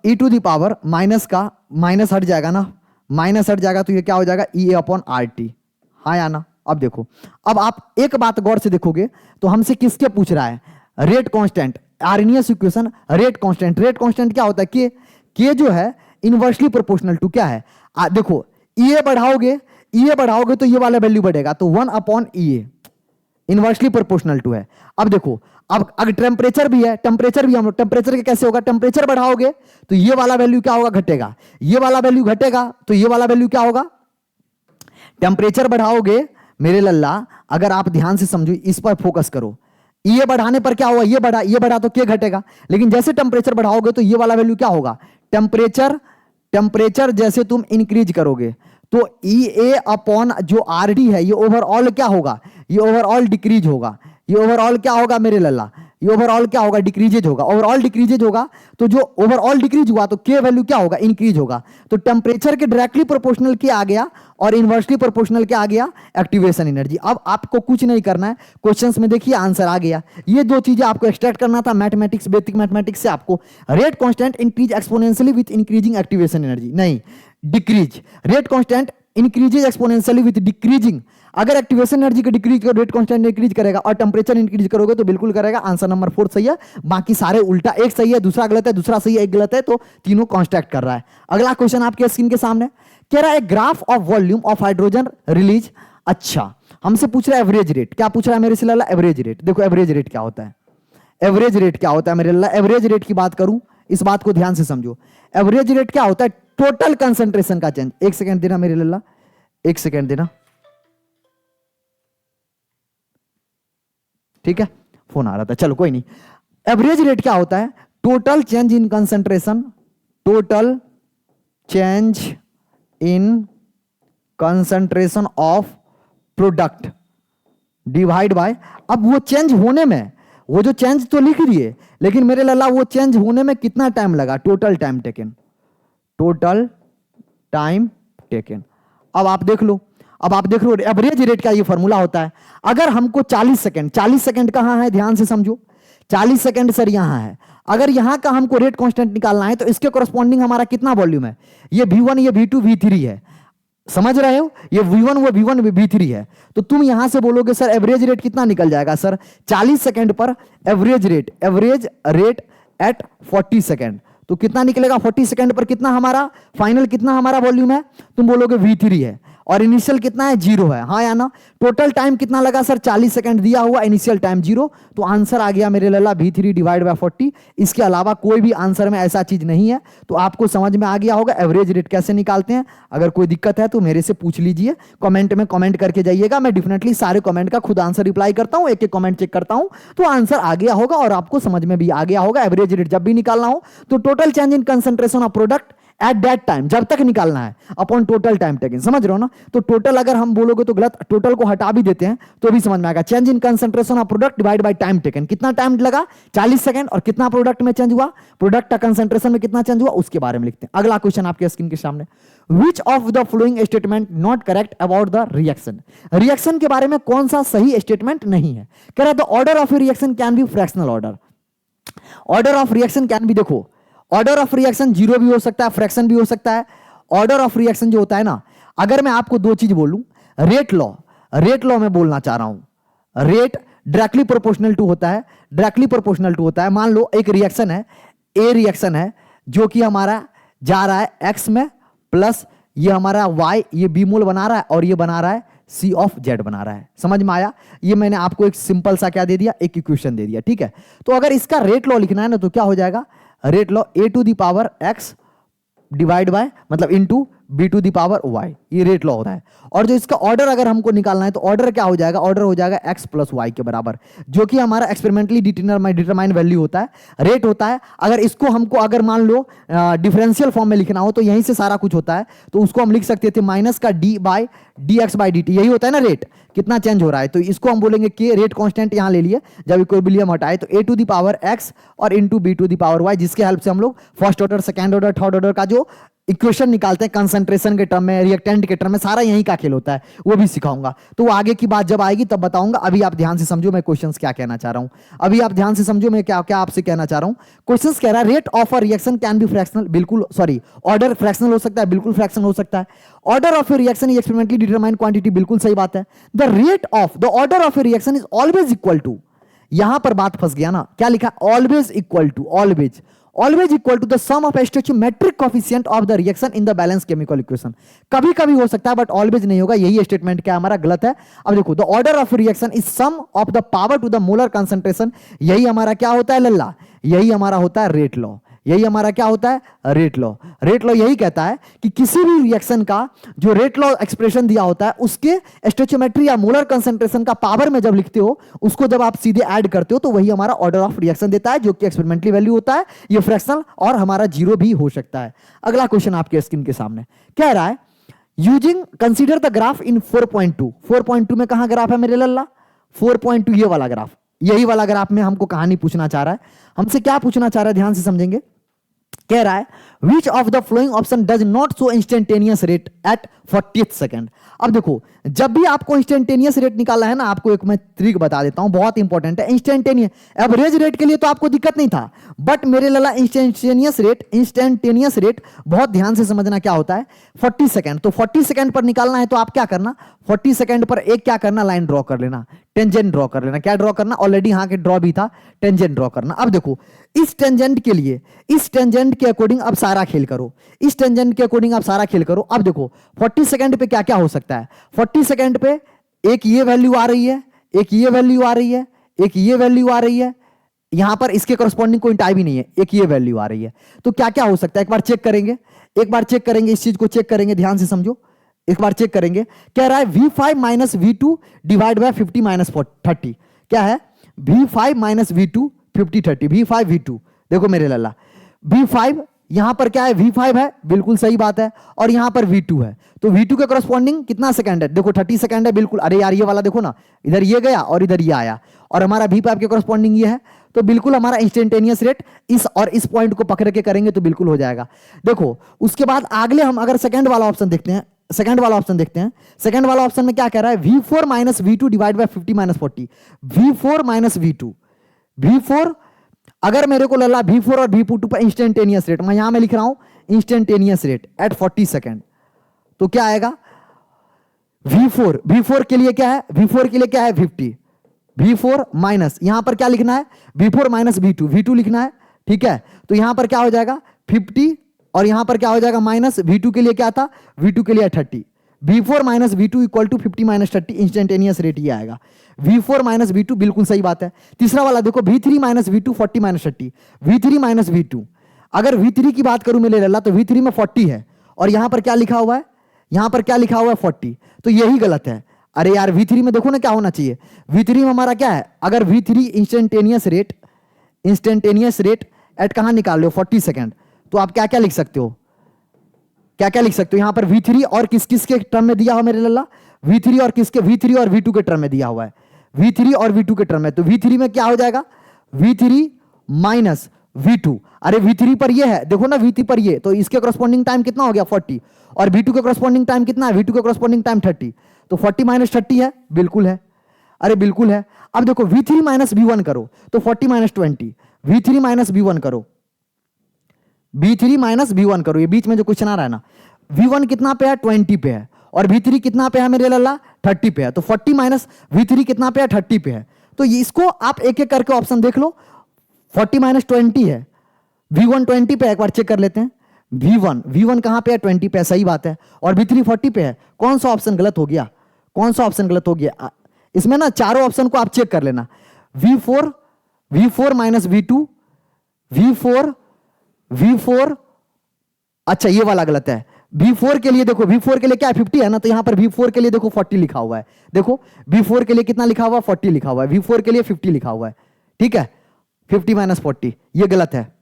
E to the power minus का, माइनस हट जाएगा ना, माइनस हट जाएगा तो ये क्या हो जाएगा ई ए अपॉन आर टी, हाँ या ना, अब देखो, अब आप एक बात गौर से देखोगे तो हमसे किसके पूछ रहा है, rate constant, Arrhenius equation rate constant. Rate constant क्या होता है, के जो है इनवर्सली प्रोपोर्शनल टू क्या है, देखो ये बढ़ाओगे तो ये वाला वैल्यू बढ़ेगा, तो 1/E इनवर्सली प्रोपोर्शनल टू है। अब देखो, अब अगर टेम्परेचर भी है, टेम्परेचर के कैसे होगा, टेम्परेचर बढ़ाओगे तो ये वाला वैल्यू क्या होगा, घटेगा, ये वाला वैल्यू घटेगा तो ये वाला वैल्यू क्या होगा, टेम्परेचर बढ़ाओगे मेरे लल्ला, अगर आप ध्यान से समझो, इस पर फोकस करो, ये बढ़ाने पर क्या होगा, ये बढ़ा तो क्या घटेगा, लेकिन जैसे टेम्परेचर बढ़ाओगे तो ये वाला वैल्यू क्या होगा, टेम्परेचर जैसे तुम इंक्रीज करोगे तो EA अपॉन जो RD है ये ओवरऑल क्या होगा, ये ओवरऑल डिक्रीज होगा, ये ओवरऑल क्या होगा मेरे लल्ला, ये ओवरऑल क्या होगा, डिक्रीजेज होगा, ओवरऑल डिक्रीजेज होगा, तो जो ओवरऑल डिक्रीज हुआ तो के वैल्यू क्या होगा, इंक्रीज होगा। तो टेम्परेचर के डायरेक्टली प्रोपोर्शनल के आ गया और इनवर्सली प्रोपोर्शनल के आ गया एक्टिवेशन एनर्जी। अब आपको कुछ नहीं करना है, क्वेश्चंस में देखिए आंसर आ गया। ये दो चीजें आपको एक्सट्रैक्ट करना था मैथमेटिक्स, बेसिक मैथमेटिक्स से आपको, rate constant increase exponentially with increasing activation energy, नहीं decrease, rate constant increases exponentially with decreasing, अगर एक्टिवेशन एनर्जी का डिक्रीज करो रेट कांस्टेंट इंक्रीज करेगा, और टेम्परेचर इंक्रीज करोगे तो बिल्कुल करेगा। आंसर नंबर 4 सही है, बाकी सारे उल्टा, एक सही है दूसरा गलत है, दूसरा सही है एक गलत है, तो तीनों कांस्टेंट कर रहा है। अगला क्वेश्चन आपके स्क्रीन के सामने कह रहा है graph of volume of hydrogen release. अच्छा, हमसे पूछ रहा है एवरेज रेट, क्या पूछ रहा है मेरे से लल्ला, एवरेज रेट। देखो एवरेज रेट क्या होता है, एवरेज रेट क्या होता है मेरे लल्ला, एवरेज रेट की बात करूं, इस बात को ध्यान से समझो। एवरेज रेट क्या होता है, टोटल कंसंट्रेशन का चेंज। एक सेकंड देना मेरे लल्ला, एक सेकंड देना, ठीक है, फोन आ रहा था, चलो कोई नहीं। एवरेज रेट क्या होता है, total change in concentration, total change in concentration of product divide by, अब वो चेंज होने में, वो जो चेंज तो लिख दिए, लेकिन मेरे लल्ला वो चेंज होने में कितना टाइम लगा, total time taken, total time taken. अब आप देख लो, एवरेज रेट का ये फॉर्मूला होता है। अगर हमको 40 सेकंड, 40 सेकंड कहां है, ध्यान से समझो, 40 सेकंड सर यहां है, अगर यहां का हमको रेट कांस्टेंट निकालना है तो इसके कॉरस्पॉन्डिंग हमारा कितना वॉल्यूम है, ये V1, ये V2, V3 है, समझ रहे हो, ये V1 वो V1 V3 है। तो तुम यहां से बोलोगे सर एवरेज रेट कितना निकल जाएगा, सर 40 सेकंड पर एवरेज रेट एट 40 सेकंड, तो कितना निकलेगा, 40 सेकंड पर कितना हमारा फाइनल, कितना हमारा वॉल्यूम है, तुम बोलोगे V3 है, और इनिशियल कितना है, 0 है, हाँ या ना। टोटल टाइम कितना लगा सर, 40 सेकंड दिया हुआ, इनिशियल टाइम 0, तो आंसर आ गया मेरे लल्ला V3 डिवाइड बाय 40। इसके अलावा कोई भी आंसर में ऐसा चीज नहीं है। तो आपको समझ में आ गया होगा एवरेज रेट कैसे निकालते हैं। अगर कोई दिक्कत है तो मेरे से पूछ लीजिए, कमेंट में कमेंट करके जाइएगा, मैं डेफिनेटली सारे कमेंट का खुद आंसर रिप्लाई करता हूं, एक एक कमेंट चेक करता हूं, तो आंसर आ गया होगा और आपको समझ में भी आ गया होगा। एवरेज रेट जब भी निकालना हो तो total change in concentration of product at that time, जब तक निकालना है, अपॉन टोटल टाइम टेकन, समझ रहे हो ना। तो टोटल अगर हम बोलोगे तो गलत, टोटल को हटा भी देते हैं तो भी समझ में आएगा। Change in concentration of product divide by time taken, कितना टाइम लगा, 40 सेकंड, और कितना प्रोडक्ट में चेंज हुआ, प्रोडक्ट का कंसंट्रेशन में कितना चेंज हुआ, उसके बारे में लिखते हैं। अगला क्वेश्चन आपके स्क्रीन के सामने, which of the following statement not correct about the reaction, reaction के बारे में कौन सा सही स्टेटमेंट नहीं है। कह रहा है the order of reaction can be fractional order, order of reaction can B, देखो ऑर्डर ऑफ रिएक्शन 0 भी हो सकता है, फ्रैक्शन भी हो सकता है। ऑर्डर ऑफ रिएक्शन जो होता है ना, अगर मैं आपको दो चीज बोलूं, रेट लॉ में बोलना चाह रहा हूं, रेट डायरेक्टली प्रोपोर्शनल टू होता है, डायरेक्टली प्रोपोर्शनल टू होता है। मान लो एक रिएक्शन है, ए रिएक्शन है जो कि हमारा जा रहा है एक्स में, प्लस ये हमारा वाई, ये बी मोल बना रहा है, और ये बना रहा है सी ऑफ जेड बना रहा है। समझ में आया, ये मैंने आपको एक सिंपल सा क्या दे दिया, एक इक्वेशन दे दिया, ठीक है। तो अगर इसका रेट लॉ लिखना है ना तो क्या हो जाएगा, rate law A to the power X divide by, मतलब into B to the power Y, ये रेट लॉ होता है। और जो इसका ऑर्डर अगर हमको निकालना है तो ऑर्डर क्या हो जाएगा, ऑर्डर हो जाएगा एक्स प्लस वाई के बराबर, जो कि हमारा एक्सपेरिमेंटली डिटरमाइन वैल्यू होता है, रेट होता है। अगर इसको हमको अगर मान लो डिफरेंशियल फॉर्म में लिखना हो तो यहीं से सारा कुछ होता है, तो उसको हम लिख सकते थे माइनस का D by D X by D T, यही होता है ना रेट, कितना चेंज हो रहा है। तो इसको हम बोलेंगे कि रेट कांस्टेंट यहां ले लिए, जब इक्विलिब्रियम हटाए तो A to the power X और into B to the power Y, जिसके हेल्प से हम लोग first order, second order, third order का जो इक्वेशन निकालते हैं कंसंट्रेशन के टर्म में, रिएक्टेंट के टर्म में, सारा यहीं का खेल होता है, वो भी सिखाऊंगा। तो वो आगे की बात जब आएगी तब बताऊंगा। अभी आप ध्यान से समझो मैं क्वेश्चंस क्या कहना चाह रहा हूं। अभी आप ध्यान से समझो मैं क्या क्या आपसे कहना चाह रहा हूं। क्वेश्चंस कह रहा है rate of a reaction can be fractional, बिल्कुल सॉरी, ऑर्डर फ्रैक्शनल हो सकता है, बिल्कुल फ्रैक्शनल हो सकता है। Order of a reaction is experimentally determined quantity, बिल्कुल सही बात है। The rate of the order of a reaction is always equal to, यहां पर बात फंस गया ना, क्या लिखा, always equal to, always always equal to the sum of stoichiometric coefficient of the reaction in the balance chemical equation. कभी कभी हो सकता है बट ऑलवेज नहीं होगा, यही स्टेटमेंट क्या हमारा गलत है। अब देखो, the order of reaction is sum of the power to the molar concentration, यही हमारा क्या होता है लल्ला, यही हमारा होता है रेट लॉ, यही हमारा क्या होता है रेट लॉ। रेट लॉ यही कहता है कि किसी भी रिएक्शन का जो रेट लॉ एक्सप्रेशन दिया होता है उसके स्टोइचियोमेट्री या मोलर कंसंट्रेशन का पावर में जब लिखते हो, उसको जब आप सीधे ऐड करते हो तो वही हमारा ऑर्डर ऑफ रिएक्शन देता है, जो कि एक्सपेरिमेंटली वैल्यू होता है, ये फ्रैक्शनल और हमारा जीरो भी हो सकता है। अगला क्वेश्चन आपके स्क्रीन के सामने कह रहा है यूजिंग कंसीडर द ग्राफ इन 4.2, 4.2 में कहां ग्राफ है मेरे लल्ला, 4.2 ये वाला ग्राफ, यही वाला ग्राफ में हमको कहानी पूछना चाह रहा है। हमसे क्या पूछना चाह रहा है, ध्यान से समझेंगे। कह रहा है which of the following option does not show instantaneous rate at 40th second. अब देखो, जब भी आपको इंस्टेंटेनियस रेट निकाला है ना, आपको एक मैं ट्रिक बता देता हूं, बहुत इंपॉर्टेंट है। इंस्टेंटेनियस एवरेज रेट के लिए तो आपको दिक्कत नहीं था, बट मेरे लला इंस्टेंटेनियस रेट बहुत ध्यान से समझना क्या होता है, 40 सेकंड। तो 40 सेकंड पर निकालना है तो आप क्या करना, 40 सेकंड पर एक क्या करना, लाइन ड्रॉ कर लेना, टेंजेंट ड्रॉ कर लेना। क्या ड्रॉ करना, ऑलरेडी यहां के ड्रॉ भी था, टेंजेंट ड्रॉ करना। अब देखो, इस टेंजेंट के लिए, इस टेंजेंट के अकॉर्डिंग अब सारा खेल करो, इस टेंजेंट के अकॉर्डिंग अब सारा खेल करो। अब देखो 40 सेकंड पे क्या क्या हो सकता है, 40 सेकंड पे एक ये वैल्यू आ रही है, एक ये वैल्यू आ रही है, एक ये वैल्यू आ रही है, यहां पर इसके करस्पॉन्डिंग कोई टाइप ही नहीं है, एक ये वैल्यू आ रही है। तो क्या क्या हो सकता है, एक बार चेक करेंगे, एक बार चेक करेंगे, इस चीज को चेक करेंगे, ध्यान से समझो, एक बार चेक करेंगे। कह रहा है V5 minus V2 divide by 50 minus 30, क्या है V5 minus V2 50 30, V5 V2, देखो मेरे लल्ला, V5 यहां पर क्या है, V5 है, बिल्कुल सही बात है, और यहां पर V2 है। तो V2 के करस्पॉन्डिंग कितना सेकंड है, देखो 30 सेकंड है, बिल्कुल। अरे यार ये वाला देखो ना, इधर ये गया और इधर ये आया, और हमारा V5 के करस्पॉन्डिंग ये है, तो बिल्कुल हमारा इंस्टेंटेनियस रेट इस और इस पॉइंट को पकड़ के करेंगे तो बिल्कुल हो जाएगा। देखो उसके बाद अगले हम अगर सेकंड वाला ऑप्शन देखते हैं, सेकंड वाला ऑप्शन देखते हैं। सेकंड वाला ऑप्शन में क्या कह रहा है, V4 minus V2 divide by 50 minus 40, V4 minus V2, V4 अगर मेरे को लल्ला V4 और V2 पर इंस्टेंटेनियस रेट, मैं यहां में लिख रहा हूं इंस्टेंटेनियस रेट एट 40 सेकंड, तो क्या आएगा V4 के लिए क्या है, V4 के लिए क्या है 50, V4 माइनस यहां पर क्या लिखना है, V4 माइनस V2 लिखना है, ठीक है। तो यहां पर क्या हो जाएगा 50, और यहां पर क्या हो जाएगा माइनस, V2 के लिए क्या था, V2 के लिए 30, V4 minus V2 equal to 50 minus 30, instantaneous rate ये आएगा, V4 माइनस V2, बिल्कुल सही बात है। तीसरा वाला देखो V3 minus V2 40 minus 30, V3 minus V2, अगर V3 की बात करूं मेरे लल्ला तो V3 में 40 है, और यहां पर क्या लिखा हुआ है, यहां पर क्या लिखा हुआ है 40, तो यही गलत है। अरे यार V3 में देखो ना क्या होना चाहिए, V3 में हमारा क्या है, अगर V3 इंस्टेंटेनियस रेट एट कहां निकाल लो 40 सेकंड, तो आप क्या क्या लिख सकते हो, क्या क्या लिख सकते हो, यहां पर V3 और किस किस के टर्म में दिया हुआ मेरे लल्ला, V3 और किसके, V3 और V2 के टर्म में दिया हुआ है, V3 और V2 के टर्म में। तो V3 में क्या हो जाएगा, V3 माइनस V2, अरे V3 पर ये है, देखो ना V3 पर ये, तो इसके करस्पॉन्डिंग टाइम कितना हो गया 40, और V2 के करस्पॉन्डिंग टाइम कितना है, V2 के करस्पॉन्डिंग टाइम 30, तो 40 माइनस 30 है, बिल्कुल है, अरे बिल्कुल है। अब देखो V3 माइनस V1 करो तो 40 माइनस 20, V3 माइनस V1 करो, V3 माइनस V1 करो, ये बीच में जो क्वेश्चन आ रहा है ना, V1 कितना पे है 20 पे है, और V3 कितना पे है मेरे लल्ला 30 पे है, तो 40 माइनस V3 कितना पे है 30 पे है। तो इसको आप एक एक करके ऑप्शन देख लो, 40 माइनस 20 है, V1 20 पे है, एक बार चेक कर लेते हैं, V1 कहां पे है 20 पे है, सही बात है, और V3 40 पे है, कौन सा ऑप्शन गलत हो गया, कौन सा ऑप्शन गलत हो गया, इसमें ना चारों ऑप्शन को आप चेक कर लेना, V4 माइनस V2, V4, अच्छा ये वाला गलत है, V4 के लिए देखो, V4 के लिए क्या है 50 है ना, तो यहां पर V4 के लिए देखो 40 लिखा हुआ है, देखो V4 के लिए कितना लिखा हुआ है 40 लिखा हुआ है, V4 के लिए 50 लिखा हुआ है, ठीक है, 50 माइनस 40 ये गलत है,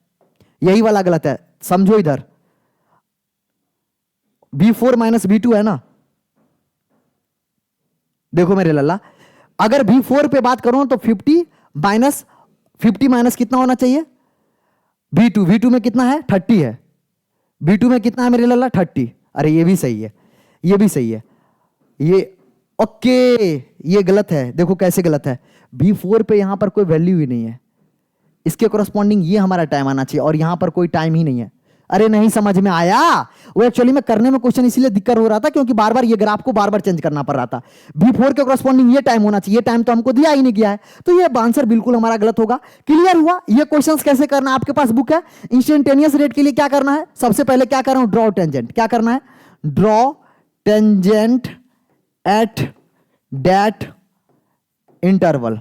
यही वाला गलत है, समझो इधर V4 माइनस V2 है ना, देखो मेरे लल्ला, अगर V4 पे बात करूं तो 50 माइनस कितना होना चाहिए V2 में कितना है 30 है, B2 में कितना है मेरे लल्ला 30। अरे ये भी सही है, ये भी सही है, ये ओके, ये गलत है। देखो कैसे गलत है, B4 पे यहां पर कोई वैल्यू ही नहीं है, इसके कोरस्पॉन्डिंग ये हमारा टाइम आना चाहिए और यहां पर कोई टाइम ही नहीं है। अरे नहीं समझ में आया, वो एक्चुअली में करने में क्वेश्चन इसीलिए दिक्कत हो रहा था क्योंकि बार बार ये ग्राफ को बार बार चेंज करना पड़ रहा था। B4 के कोरस्पॉन्डिंग ये टाइम होना चाहिए, ये टाइम तो हमको दिया ही नहीं गया है, तो ये आंसर बिल्कुल हमारा गलत होगा। क्लियर हुआ? ये क्वेश्चंस कैसे करना है, आपके पास बुक है। इंस्टेंटेनियस रेट के लिए क्या करना है, सबसे पहले क्या कर रहा हूं, ड्रॉ टेंजेंट। क्या करना है, draw tangent at that interval,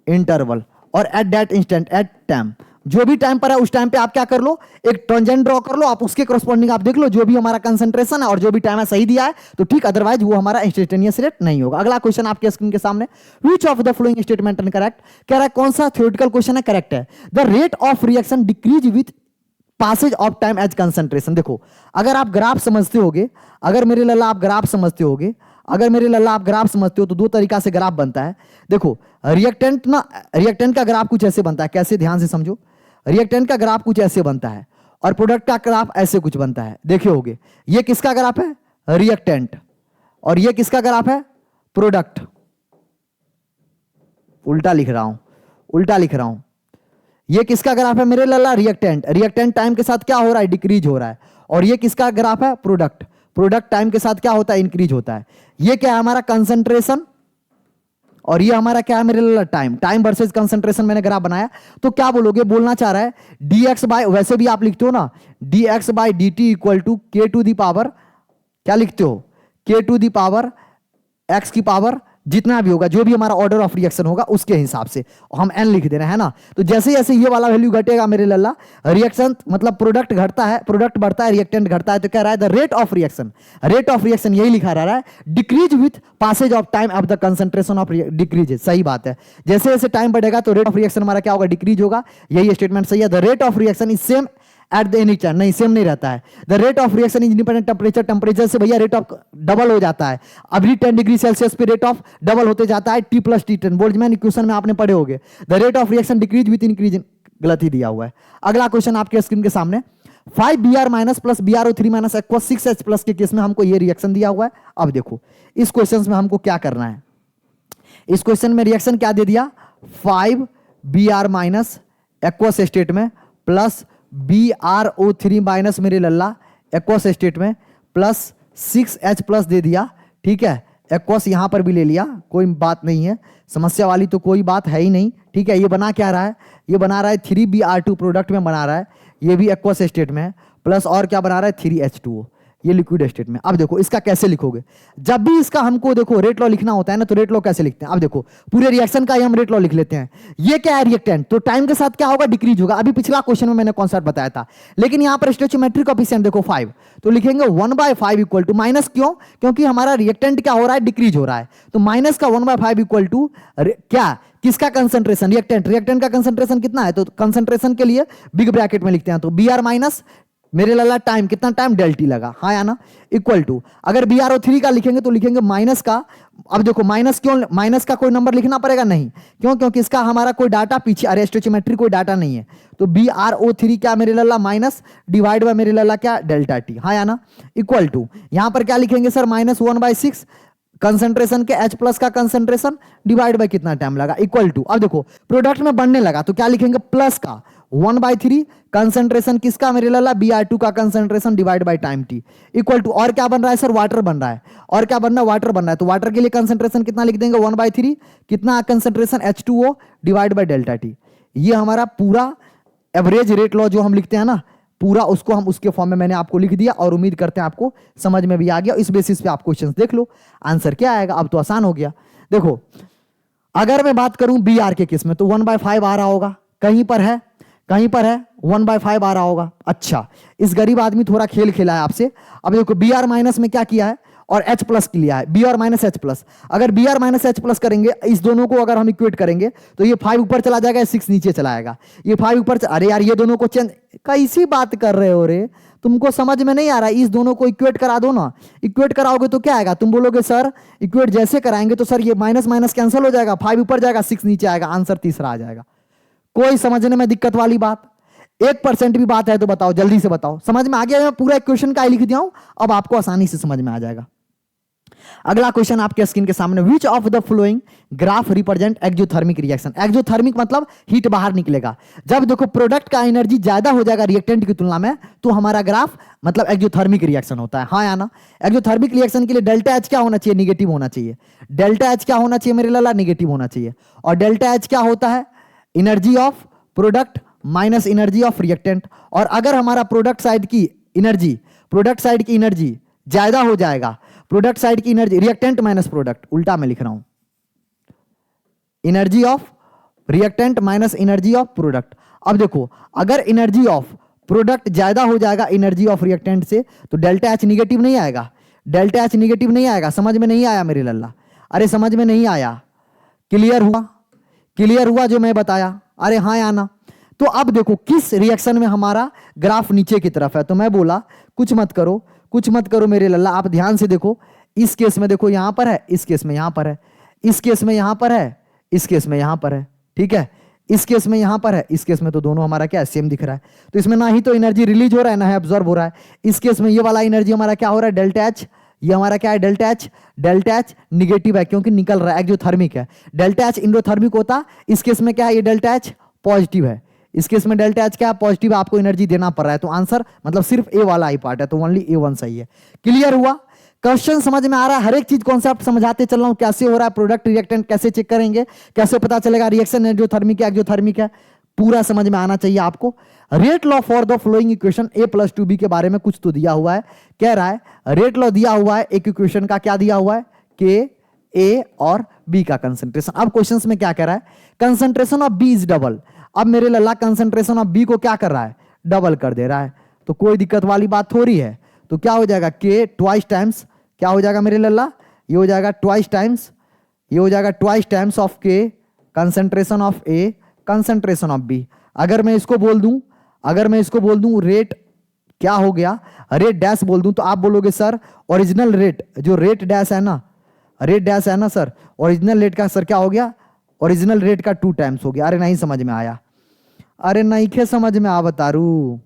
interval और at that instant, at time, जो भी टाइम पर है उस टाइम पे आप क्या कर लो, एक टेंजेंट ड्रॉ कर लो, आप उसके करस्पॉन्डिंग आप देख लो जो भी हमारा कंसंट्रेशन है और जो भी टाइम है सही दिया है तो ठीक, अदरवाइज वो हमारा इंस्टेंटेनियस रेट नहीं होगा। अगला क्वेश्चन आपके स्क्रीन के सामने, which of the following statement incorrect, कह रहा है कौन सा थ्योरेटिकल क्वेश्चन है, करेक्ट है। The rate of reaction decrease with passage of time as concentration. देखो अगर आप ग्राफ समझते होगे, अगर मेरे लल्ला आप ग्राफ समझते होगे, अगर मेरे लल्ला आप ग्राफ समझते हो तो दो तरीका से ग्राफ बनता है। देखो रिएक्टेंट ना, रिएक्टेंट का ग्राफ कुछ ऐसे बनता है, कैसे ध्यान से समझो, रिएक्टेंट का ग्राफ कुछ ऐसे बनता है और प्रोडक्ट का ग्राफ ऐसे कुछ बनता है। देखे होगे ये किसका ग्राफ है, रिएक्टेंट, और ये किसका ग्राफ है, प्रोडक्ट। उल्टा लिख रहा हूं, उल्टा लिख रहा हूं, ये किसका ग्राफ है मेरे लल्ला, रिएक्टेंट। रिएक्टेंट टाइम के साथ क्या हो रहा है, डिक्रीज हो रहा है। और ये किसका ग्राफ है, प्रोडक्ट। प्रोडक्ट टाइम के साथ क्या होता है, इंक्रीज होता है। ये क्या है हमारा कंसंट्रेशन, और ये हमारा क्या है मेरे लिए टाइम। टाइम वर्सेस कंसंट्रेशन मैंने ग्राफ बनाया, तो क्या बोलोगे, बोलना चाह रहा है dx बाय, वैसे भी आप लिखते हो ना dx by dt equal to k to the power, क्या लिखते हो, k to the power x की पावर जितना भी होगा, जो भी हमारा ऑर्डर ऑफ रिएक्शन होगा उसके हिसाब से हम n लिख दे रहे हैं ना। तो जैसे जैसे ये वाला वैल्यू घटेगा मेरे लल्ला, रिएक्शन मतलब प्रोडक्ट घटता है, प्रोडक्ट बढ़ता है, रिएक्टेंट घटता है, तो कह रहा है the rate of reaction, rate of reaction यही लिखा रहा है, decrease with passage of time of the concentration of decrease. सही बात है, जैसे जैसे टाइम बढ़ेगा तो रेट ऑफ रिएक्शन हमारा क्या होगा, डिक्रीज होगा। यही स्टेटमेंट सही है। The rate of reaction is same at the any time, नहीं सेम नहीं रहता है। The rate of reaction is independent temperature, temperature से भैया रेट ऑफ डबल हो जाता है। अभी 10 डिग्री सेल्सियस पे रेट ऑफ डबल होते जाता है, T plus T10, Boltzmann equation में आपने पढ़े होंगे। The rate of reaction decrease with increase, गलत ही दिया हुआ है। अगला क्वेश्चन आपके स्क्रीन के सामने, 5Br minus plus BrO3 minus aqua 6H plus के केस में हमको ये रिएक्शन दिया हुआ है। अब देखो इस क्वेश्चन में हमको क्या करना है, इस क्वेश्चन में रिएक्शन क्या दे दिया, 5Br माइनस एक्वस स्टेट में प्लस BrO3 माइनस मेरे लल्ला एक्वस स्टेट में प्लस 6H प्लस दे दिया। ठीक है, एक्वस यहां पर भी ले लिया, कोई बात नहीं है, समस्या वाली तो कोई बात है ही नहीं। ठीक है, ये बना क्या रहा है, ये बना रहा है 3Br2 प्रोडक्ट में बना रहा है, ये भी एक्वस स्टेट में है, प्लस और क्या बना रहा है 3H2O, ये लिक्विड स्टेट में। अब देखो इसका कैसे लिखोगे, जब भी इसका हमको देखो रेट लॉ लिखना होता है ना, तो रेट लॉ कैसे लिखते हैं। अब देखो पूरे रिएक्शन का ही हम रेट लॉ लिख लेते हैं। ये क्या है, रिएक्टेंट, तो टाइम के साथ क्या होगा, डिक्रीज होगा। अभी पिछला क्वेश्चन में मैंने कॉन्सेप्ट बताया था, लेकिन यहां पर स्टोइचोमेट्रिक कोएफिशिएंट देखो 5, तो लिखेंगे 1/5 इक्वल टू माइनस, क्यों, क्योंकि हमारा रिएक्टेंट क्या हो रहा है, डिक्रीज हो रहा है, तो माइनस का 1/5 इक्वल टू क्या, किसका कंसंट्रेशन, रिएक्टेंट। रिएक्टेंट का कंसंट्रेशन कितना है, तो कंसंट्रेशन के लिए बिग ब्रैकेट में लिखते हैं, तो Br माइनस मेरे लल्ला टाइम, कितना टाइम, डेल्टी लगा, हाँ या ना, इक्वल टू, अगर BrO3 का लिखेंगे तो लिखेंगे माइनस का। अब देखो माइनस क्यों, माइनस का कोई नंबर लिखना पड़ेगा, नहीं, क्यों, क्योंकि इसका हमारा कोई डाटा पीछे, अरे स्टोइचोमेट्रिक कोई डाटा नहीं है, तो BrO3 क्या मेरे लल्ला माइनस डिवाइड बाय मेरे लल्ला क्या, डेल्टा टी, हाँ या ना, इक्वल टू, यहां पर क्या लिखेंगे सर, माइनस 1/6 कंसंट्रेशन के H प्लस का कंसंट्रेशन डिवाइड बाय कितना टाइम लगा, इक्वल टू। अब देखो प्रोडक्ट में बढ़ने लगा तो क्या लिखेंगे, प्लस का 1/3 कंसंट्रेशन किसका मेरे लल्ला, Br2 का concentration divide by time T, equal to, और क्या बन रहा है सर, वाटर बन रहा है, और क्या बन रहा है, वाटर बन रहा है, तो वाटर के लिए कंसंट्रेशन कितना लिख देंगे, 1/3 कितना concentration H2O divide by delta T। ये हमारा पूरा एवरेज रेट लॉ जो हम लिखते हैं ना, पूरा उसको हम उसके फॉर्म में मैंने आपको लिख दिया, और उम्मीद करते हैं आपको समझ में भी आ गया। इस बेसिस पे आप क्वेश्चंस देख लो, आंसर क्या आएगा, अब तो आसान हो गया। देखो अगर मैं बात करूं Br के केस में, तो 1/5 आ रहा होगा, कहीं पर है, कहीं पर है 1/5 आ रहा होगा। अच्छा, इस गरीब आदमी थोड़ा खेल खेला है आपसे। अब देखो Br माइनस में क्या किया है, और H प्लस लिया है, Br माइनस H प्लस। अगर Br माइनस H प्लस करेंगे, इस दोनों को अगर हम इक्वेट करेंगे तो ये 5 ऊपर चला जाएगा, 6 नीचे चला आएगा, ये 5 ऊपर, अरे यार ये दोनों को चेंज, कैसी बात कर रहे हो रे, तुमको समझ में नहीं आ रहा, इस दोनों को इक्वेट करा दो ना, इक्वेट कराओगे तो क्या आएगा, तुम बोलोगे सर इक्वेट जैसे कराएंगे तो सर ये माइनस माइनस कैंसिल हो जाएगा, 5 ऊपर जाएगा, 6 नीचे आएगा, आंसर तीसरा आ जाएगा। कोई समझने में दिक्कत वाली बात, 1% भी बात है तो बताओ, जल्दी से बताओ। समझ में आ गया? मैं पूरा इक्वेशन का लिख दिया हूं, अब आपको आसानी से समझ में आ जाएगा। अगला क्वेश्चन आपके स्क्रीन के सामने, which of the flowing graph represent exothermic reaction. Exothermic मतलब हीट बाहर निकलेगा। जब देखो प्रोडक्ट का एनर्जी ज्यादा हो जाएगा रिएक्टेंट की तुलना में, तो हमारा ग्राफ मतलब एक्सोथर्मिक रिएक्शन होता है, हाँ या ना? एक्सोथर्मिक रिएक्शन के लिए डेल्टा एच क्या होना चाहिए? निगेटिव होना चाहिए। डेल्टा एच क्या होना चाहिए मेरे लाला? निगेटिव होना चाहिए। और डेल्टा एच क्या होता है? Energy of product minus energy of reactant. और अगर हमारा प्रोडक्ट साइड की एनर्जी ज्यादा हो जाएगा, प्रोडक्ट साइड की एनर्जी, रिएक्टेंट माइनस प्रोडक्ट, उल्टा मैं लिख रहा हूं, energy of reactant minus energy of product. अब देखो अगर एनर्जी ऑफ प्रोडक्ट ज्यादा हो जाएगा एनर्जी ऑफ रिएक्टेंट से, तो डेल्टा एच निगेटिव नहीं आएगा। डेल्टा एच निगेटिव नहीं आएगा। समझ में नहीं आया मेरे लल्ला? अरे समझ में नहीं आया? क्लियर हुआ? क्लियर हुआ जो मैं बताया? अरे हाँ या ना? तो अब देखो किस रिएक्शन में हमारा ग्राफ नीचे की तरफ है, तो मैं बोला कुछ मत करो, कुछ मत करो मेरे लल्ला, आप ध्यान से देखो। इस केस में देखो यहां पर है, इस केस में यहां पर है, इस केस में यहां पर है, इस केस में यहां पर है, ठीक है? इस केस में यहां पर है, इस केस में तो दोनों हमारा क्या है? सेम दिख रहा है। तो इसमें ना ही तो एनर्जी रिलीज हो रहा है ना है एब्जॉर्ब हो रहा है। इस केस में ये वाला एनर्जी हमारा क्या हो रहा है? Delta H. ये हमारा क्या है? Delta H. Delta H negative है क्योंकि निकल रहा है, एक्सोथर्मिक है। डेल्टा एच इंडोथर्मिक होता, इस केस में क्या है? ये डेल्टा एच पॉजिटिव है। इस केस में डेल्टा एच क्या है? पॉजिटिव। आपको एनर्जी देना पड़ रहा है, तो आंसर मतलब सिर्फ ए वाला ही पार्ट है, तो ओनली A1 सही है। क्लियर हुआ? क्वेश्चन समझ में आ रहा है? हर एक चीज कॉन्सेप्ट समझाते चल रहा हूं, कैसे हो रहा है प्रोडक्ट रिएक्टेंट, कैसे चेक करेंगे, कैसे पता चलेगा रिएक्शन एंडोथर्मिक है एक्सोथर्मिक है, पूरा समझ में आना चाहिए आपको। Rate law for the flowing equation A+2B के बारे में कुछ तो दिया हुआ है। कह रहा है रेट लॉ दिया हुआ है, एक इक्वेशन का क्या दिया हुआ है? K, A और B का कंसेंट्रेशन। अब क्वेश्चन में क्या कह रहा है? Concentration of B is double. अब मेरे लल्ला कंसेंट्रेशन ऑफ B को क्या कर रहा है? डबल कर दे रहा है, तो कोई दिक्कत वाली बात थोड़ी है। तो क्या हो जाएगा? K ट्वाइस टाइम्स, क्या हो जाएगा मेरे लल्ला? ये हो जाएगा ट्वाइस टाइम्स, ये हो जाएगा twice times of K concentration of A concentration of B। अगर मैं इसको बोल दूं रेट क्या हो गया? रेट डैश बोल दूं तो आप बोलोगे सर ओरिजिनल रेट, जो रेट डैश है ना, रेट डैश है ना सर, ओरिजिनल रेट का सर क्या हो गया? ओरिजिनल रेट का 2 टाइम्स हो गया। अरे नहीं समझ में आया? अरे नहीं खे समझ में आ बतारू?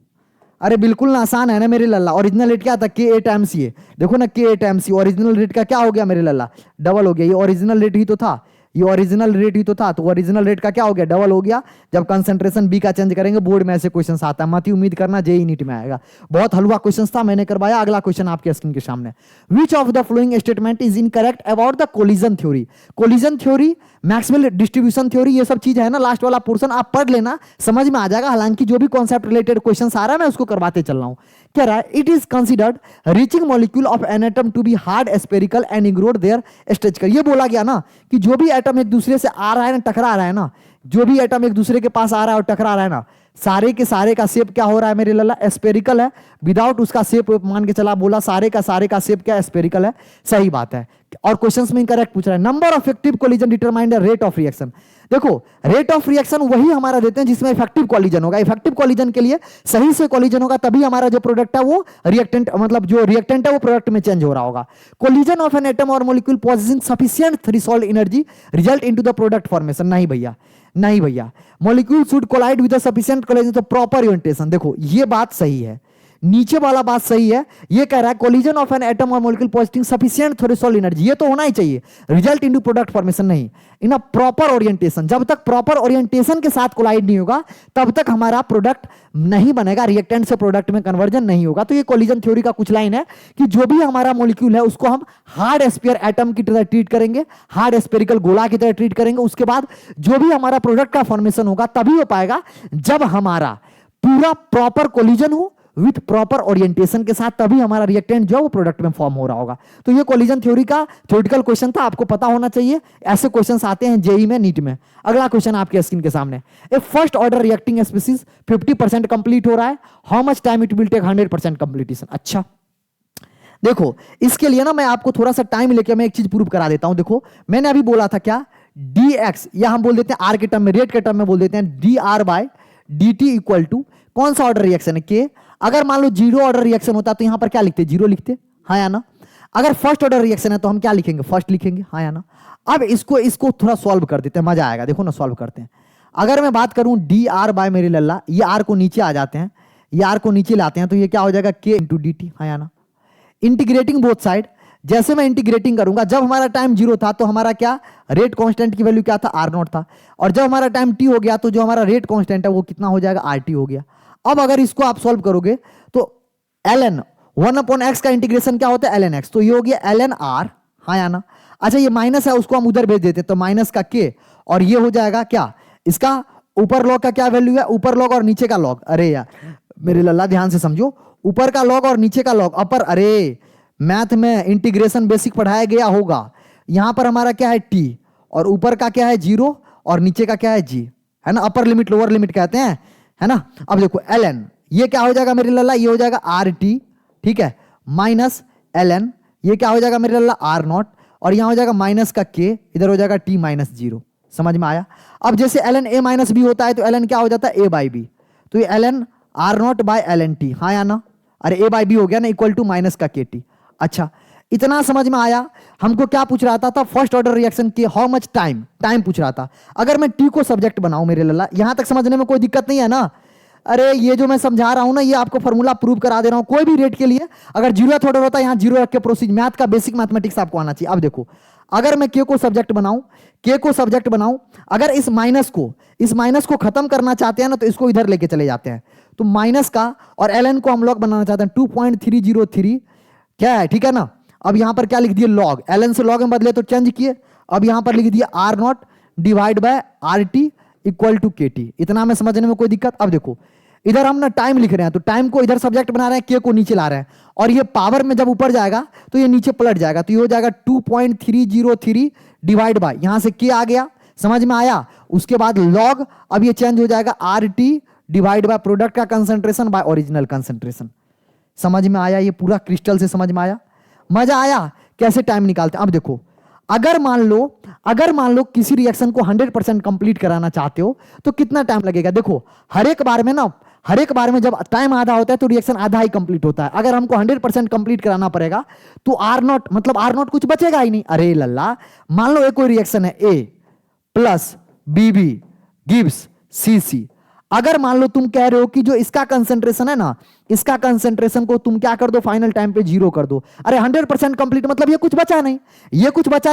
अरे बिल्कुल ना, आसान है ना मेरे लल्ला। ओरिजिनल रेट क्या था? K A times. ये देखो ना K A times, original rate का क्या हो गया मेरे लल्ला? डबल हो गया। ये ओरिजिनल रेट ही तो था, ये ओरिजिनल रेट ही तो था, तो ओरिजिनल रेट का क्या हो गया? डबल हो गया। जब कंसंट्रेशन बी का चेंज करेंगे, बोर्ड में ऐसे क्वेश्चन आता है, मत ही उम्मीद करना जेईई नीट में आएगा। बहुत हलवा क्वेश्चन था, मैंने करवाया। अगला क्वेश्चन आपके स्क्रीन के सामने, which of the following statement is incorrect about the collision theory. Collision theory, Maxwell distribution theory, ये सब चीज है ना, लास्ट वाला पोर्शन आप पढ़ लेना, समझ में आ जाएगा। हालांकि जो भी कॉन्सेप्ट रिलेटेड क्वेश्चन आ रहा है मैं उसको करवाते चल रहा हूं। कह रहा है it is considered reaching molecule of an atom to be hard spherical and ignore their structure. ये बोला गया ना कि जो भी एटम एक दूसरे से आ रहा है ना, टकरा रहा है ना, जो भी एटम एक दूसरे के पास आ रहा है और टकरा रहा है ना, सारे के सारे का शेप क्या हो रहा है मेरे लल्ला? स्पेरिकल है। विदाउट उसका शेप मान के चला, बोला सारे का शेप क्या? स्पेरिकल है। सही बात है। और क्वेश्चंस में इनकरेक्ट पूछ रहा है। Number of effective collision determine the rate of reaction. देखो रेट ऑफ रिएक्शन वही हमारा देते हैं जिसमें इफेक्टिव कोलिजन होगा। इफेक्टिव कोलिजन के लिए सही से कोलिजन होगा, तभी हमारा जो प्रोडक्ट है वो रिएक्टेंट, मतलब जो रिएक्टेंट है वो प्रोडक्ट में चेंज हो रहा होगा। कोलिजन ऑफ एन एटम और molecule possessing sufficient threshold energy result into the product formation. नहीं भैया, नहीं भैया, molecule should collide with sufficient collision तो प्रॉपर ओरिएंटेशन। देखो ये बात सही है, नीचे वाला बात सही है। ये कह रहा है कोलिजन ऑफ एन एटम और molecule positive sufficient threshold energy, ये तो होना ही चाहिए। रिजल्ट इनटू प्रोडक्ट फॉर्मेशन नहीं, इन अ प्रॉपर ओरिएंटेशन। जब तक प्रॉपर ओरिएंटेशन के साथ कोलाइड नहीं होगा तब तक हमारा प्रोडक्ट नहीं बनेगा, रिएक्टेंट से प्रोडक्ट में कन्वर्जन नहीं होगा। तो ये कोलिजन थ्योरी का कुछ लाइन है कि जो भी हमारा मॉलिक्यूल है उसको हम हार्ड स्फीयर एटम की तरह ट्रीट करेंगे, हार्ड स्फेरिकल गोला की तरह ट्रीट करेंगे। उसके बाद जो भी हमारा प्रोडक्ट का फॉर्मेशन होगा तभी हो पाएगा जब हमारा पूरा प्रॉपर कोलिजन हो विथ प्रॉपर ओरिएंटेशन के साथ, तभी हमारा रिएक्टेंट जो है वो प्रोडक्ट में फॉर्म हो रहा होगा। तो ये कोलिजन थ्योरी का थ्योरेटिकल क्वेश्चन था, आपको पता होना चाहिए। ऐसे क्वेश्चंस आते हैं जेईई में, नीट में। अगला क्वेश्चन आपके स्क्रीन के सामने, a first order reacting species 50% complete हो रहा है, how much time it will take 100% completion. अच्छा देखो इसके लिए ना मैं आपको थोड़ा सा टाइम लेके मैं एक चीज प्रूव करा देता हूं। देखो मैंने अभी बोला था क्या, dx या हम बोल देते हैं आर के टर्म में, रेट के टर्म में बोल देते हैं dr by dt equal to कौन सा ऑर्डर रिएक्शन है? के। अगर मान लो जीरो ऑर्डर रिएक्शन होता तो यहां पर क्या लिखते? जीरो लिखते, हाँ या ना। अगर फर्स्ट ऑर्डर रिएक्शन है तो हम क्या लिखेंगे? फर्स्ट लिखेंगे, हाँ या ना। अब इसको थोड़ा सॉल्व कर देते हैं, मजा आएगा। देखो ना सॉल्व करते हैं। अगर मैं बात करूं डी आर बाय मेरे लल्ला, ये आर को नीचे आ जाते हैं, ये आर को नीचे लाते हैं, तो ये क्या हो जाएगा के इंटू डी टी। हाँ या ना। इंटीग्रेटिंग बोथ साइड, जैसे मैं इंटीग्रेटिंग करूंगा, जब हमारा टाइम जीरो था तो हमारा क्या रेट कांस्टेंट की वैल्यू क्या था आर नॉट था, और जब हमारा टाइम टी हो गया तो जो हमारा रेट कांस्टेंट है वो कितना हो जाएगा आर टी हो गया। अब अगर इसको आप सॉल्व करोगे तो एल एन 1/x का इंटीग्रेशन क्या होता है एल एन एक्स, तो ये हो गया एल एन आर। हाँ या ना। अच्छा ये माइनस है उसको हम उधर भेज देते, तो माइनस का के, और ये हो जाएगा क्या इसका ऊपर लॉग का क्या वैल्यू है, ऊपर लॉग और नीचे का लॉग। अरे यार मेरे लल्ला ध्यान से समझो, ऊपर का लॉग और नीचे का लॉग अपर, अरे मैथ में इंटीग्रेशन बेसिक पढ़ाया गया होगा। यहां पर हमारा क्या है टी, और ऊपर का क्या है जीरो, और नीचे का क्या है जी, है ना, अपर लिमिट लोअर लिमिट कहते हैं, है ना। अब देखो एल एन, ये क्या हो जाएगा मेरे लल्ला, ये हो जाएगा आर टी, ठीक है, माइनस एल एन, ये क्या हो जाएगा मेरे लल्ला आर नॉट, और यहां हो जाएगा माइनस का के, इधर हो जाएगा टी माइनस जीरो। समझ में आया। अब जैसे L N A minus B होता है तो एल एन क्या हो जाता है ए बाई बी, तो ये L N R not by L N T. हाँ या ना। अरे ए बाई बी हो गया ना, इक्वल टू माइनस का के टी। अच्छा इतना समझ में आया। हमको क्या पूछ रहा था फर्स्ट ऑर्डर रिएक्शन के हाउ मच टाइम, टाइम पूछ रहा था। अगर मैं टी को सब्जेक्ट बनाऊं मेरे लल्ला, यहां तक समझने में कोई दिक्कत नहीं है ना। अरे ये जो मैं समझा रहा हूं ना, ये आपको फॉर्मूला प्रूव करा दे रहा हूं, कोई भी रेट के लिए अगर जीरो ऑर्डर होता है यहां जीरो रख के प्रोसीज, मैथ का बेसिक मैथमेटिक्स आपको आना चाहिए। अब देखो अगर मैं के को सब्जेक्ट बनाऊं, के को सब्जेक्ट बनाऊं, अगर इस माइनस को खत्म करना चाहते हैं ना तो इसको इधर लेके चले जाते हैं, तो माइनस का और एल एन को हम लॉग बनाना चाहते हैं 2.303 क्या है, ठीक है ना। अब यहां पर क्या लिख दिए लॉग, एल एन से लॉग में बदले तो चेंज किए, अब यहां पर लिख दिया R not divide by R T equal to K T. इतना में समझने में कोई दिक्कत। अब देखो इधर हम ना टाइम लिख रहे हैं, तो टाइम को इधर सब्जेक्ट बना रहे हैं, के को नीचे ला रहे हैं, और ये पावर में जब ऊपर जाएगा तो ये नीचे पलट जाएगा, तो ये हो जाएगा 2.303 डिवाइड बाय, यहां से के आ गया, समझ में आया। उसके बाद लॉग, अब ये चेंज हो जाएगा R T divide by product का कंसंट्रेशन बाय ओरिजिनल कंसंट्रेशन। समझ में आया, ये पूरा क्रिस्टल से समझ में आया, मजा आया कैसे टाइम निकालते हैं। अब देखो अगर मान लो किसी रिएक्शन को 100% कंप्लीट कराना चाहते हो तो कितना टाइम लगेगा। देखो हर एक बार में जब टाइम आधा होता है तो रिएक्शन आधा ही कंप्लीट होता है। अगर हमको 100% कंप्लीट कराना पड़ेगा तो आर नॉट मतलब आर नॉट कुछ बचेगा ही नहीं। अरे लल्ला मान लो एक कोई रिएक्शन है A plus B B gives C C, अगर मान लो तुम कह रहे हो कि जो इसका कंसंट्रेशन है ना, इसका कंसंट्रेशन को तुम क्या कर दो फाइनल टाइम पे जीरो कर दो। अरे 100% कंप्लीट मतलब ये कुछ बचा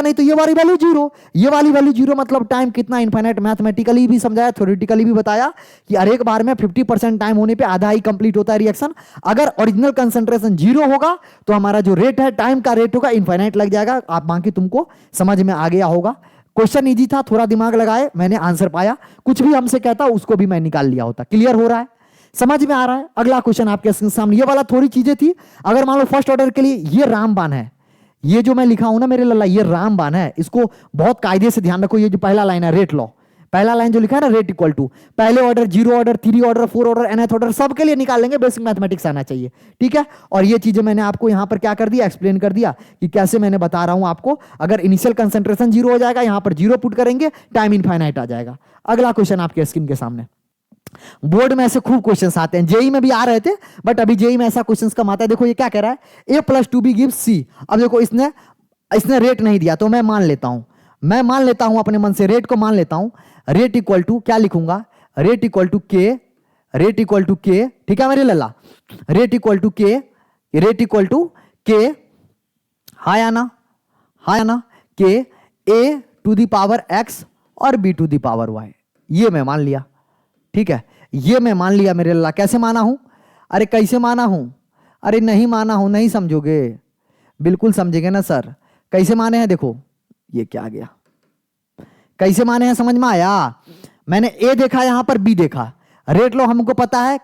नहीं, तो ये वाली वैल्यू जीरो, ये वाली वैल्यू जीरो, मतलब टाइम कितना इनफाइनाइट। मैथमेटिकली भी समझाया, थ्योरेटिकली भी बताया कि हर एक बार में 50% टाइम होने पे आधा ही कंप्लीट होता है रिएक्शन। अगर ओरिजिनल कंसंट्रेशन जीरो होगा तो हमारा जो रेट है टाइम का रेट होगा इनफाइनाइट लग जाएगा। आप बाकी तुमको समझ में आ गया होगा। क्वेश्चन इजी था, थोड़ा दिमाग लगाए, मैंने आंसर पाया, कुछ भी हमसे कहता उसको भी मैं निकाल लिया होता। क्लियर हो रहा है, समझ में आ रहा है। अगला क्वेश्चन आपके सामने, ये वाला थोड़ी चीजें थी। अगर मान लो फर्स्ट ऑर्डर के लिए ये रामबाण है, ये जो मैं लिखा हूं ना मेरे लल्ला, ये रामबाण है, इसको बहुत कायदे से ध्यान रखो। ये जो पहला लाइन है रेट लॉ, पहला लाइन जो लिखा है ना रेट इक्वल टू, पहले order, zero order, 3 order, 4 order, nth order, सबके लिए निकाल लेंगे, बेसिक मैथमेटिक्स आना चाहिए, ठीक है। और ये चीजें मैंने आपको यहां पर क्या कर दिया, एक्सप्लेन कर दिया कि कैसे मैंने बता रहा हूं आपको। अगर इनिशियल कंसंट्रेशन जीरो हो जाएगा, यहां पर जीरो पुट करेंगे, टाइम इनफाइनाइट आ जाएगा। अगला क्वेश्चन आपके स्क्रीन के सामने, बोर्ड में ऐसे खूब क्वेश्चंस आते हैं, जेई में भी आ रहे थे, बट अभी जेई में ऐसा क्वेश्चंस कम आता है। देखो ये क्या कह रहा है, a + 2b गिव्स c। अब देखो इसने रेट नहीं दिया तो मैं मान लेता हूं अपने मन से, रेट को मान लेता हूं। रेट इक्वल टू क्या लिखूंगा, रेट इक्वल टू के, ठीक है मेरे लल्ला, रेट इक्वल टू के, हाँ या ना, K a to the power x और b to the power y, ये मैं मान लिया, ठीक है, ये मैं मान लिया मेरे लल्ला। कैसे माना हूं, अरे कैसे माना हूं, अरे नहीं माना हूं, नहीं समझोगे, बिल्कुल समझेंगे ना सर। कैसे माने हैं, देखो ये क्या आ गया, कैसे माने हैं समझ में आया। मैंने ए देखा, यहां पर बी देखा, रेट लो हमको पता है,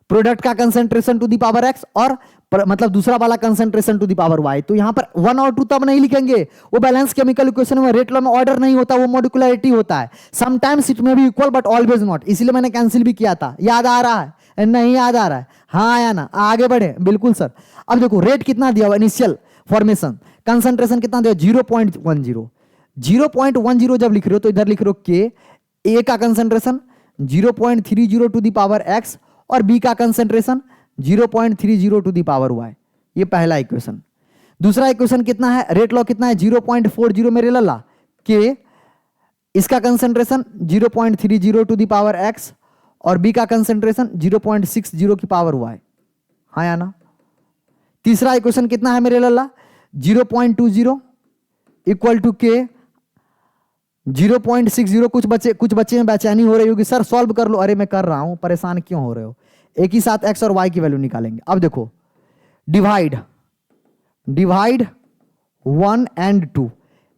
प्रोडक्ट का concentration to the power X और मतलब दूसरा वाला concentration to the power Y, तो यहां पर 1 और 2 तब नहीं लिखेंगे, वो बैलेंस केमिकल इक्वेशन में रेट लो में ऑर्डर नहीं होता, वो मॉलिक्यूलरिटी होता है। समटाइम्स इट में भी इक्वल बट ऑलवेज नॉट, इसलिए मैंने कैंसिल भी किया था। याद आ रहा है, नहीं याद आ रहा है, हाँ या ना, आगे बढ़े, बिल्कुल सर। अब देखो रेट कितना दिया हुआ इनिशियल फॉर्मेशन, कंसंट्रेशन कितना दिया 0.10, 0.10 जब लिख रहे हो तो इधर लिख रहे हो के, ए का concentration 0.30 to the power X और बी का concentration 0.30 to the power Y. ये पहला इक्वेशन। दूसरा इक्वेशन कितना है, रेट लॉ कितना है 0.40 मेरे लल्ला, के इसका concentration 0.30 to the power x और बी का कंसंट्रेशन 0.60 की पावर y। हाँ या ना? तीसरा इक्वेशन कितना है मेरे लल्ला? 0.20 इक्वल टू के 0.60। कुछ बच्चे में बेचैनी हो रही होगी, सर सॉल्व कर लो। अरे मैं कर रहा हूं, परेशान क्यों हो रहे हो? एक ही साथ x और y की वैल्यू निकालेंगे। अब देखो, डिवाइड 1 एंड 2,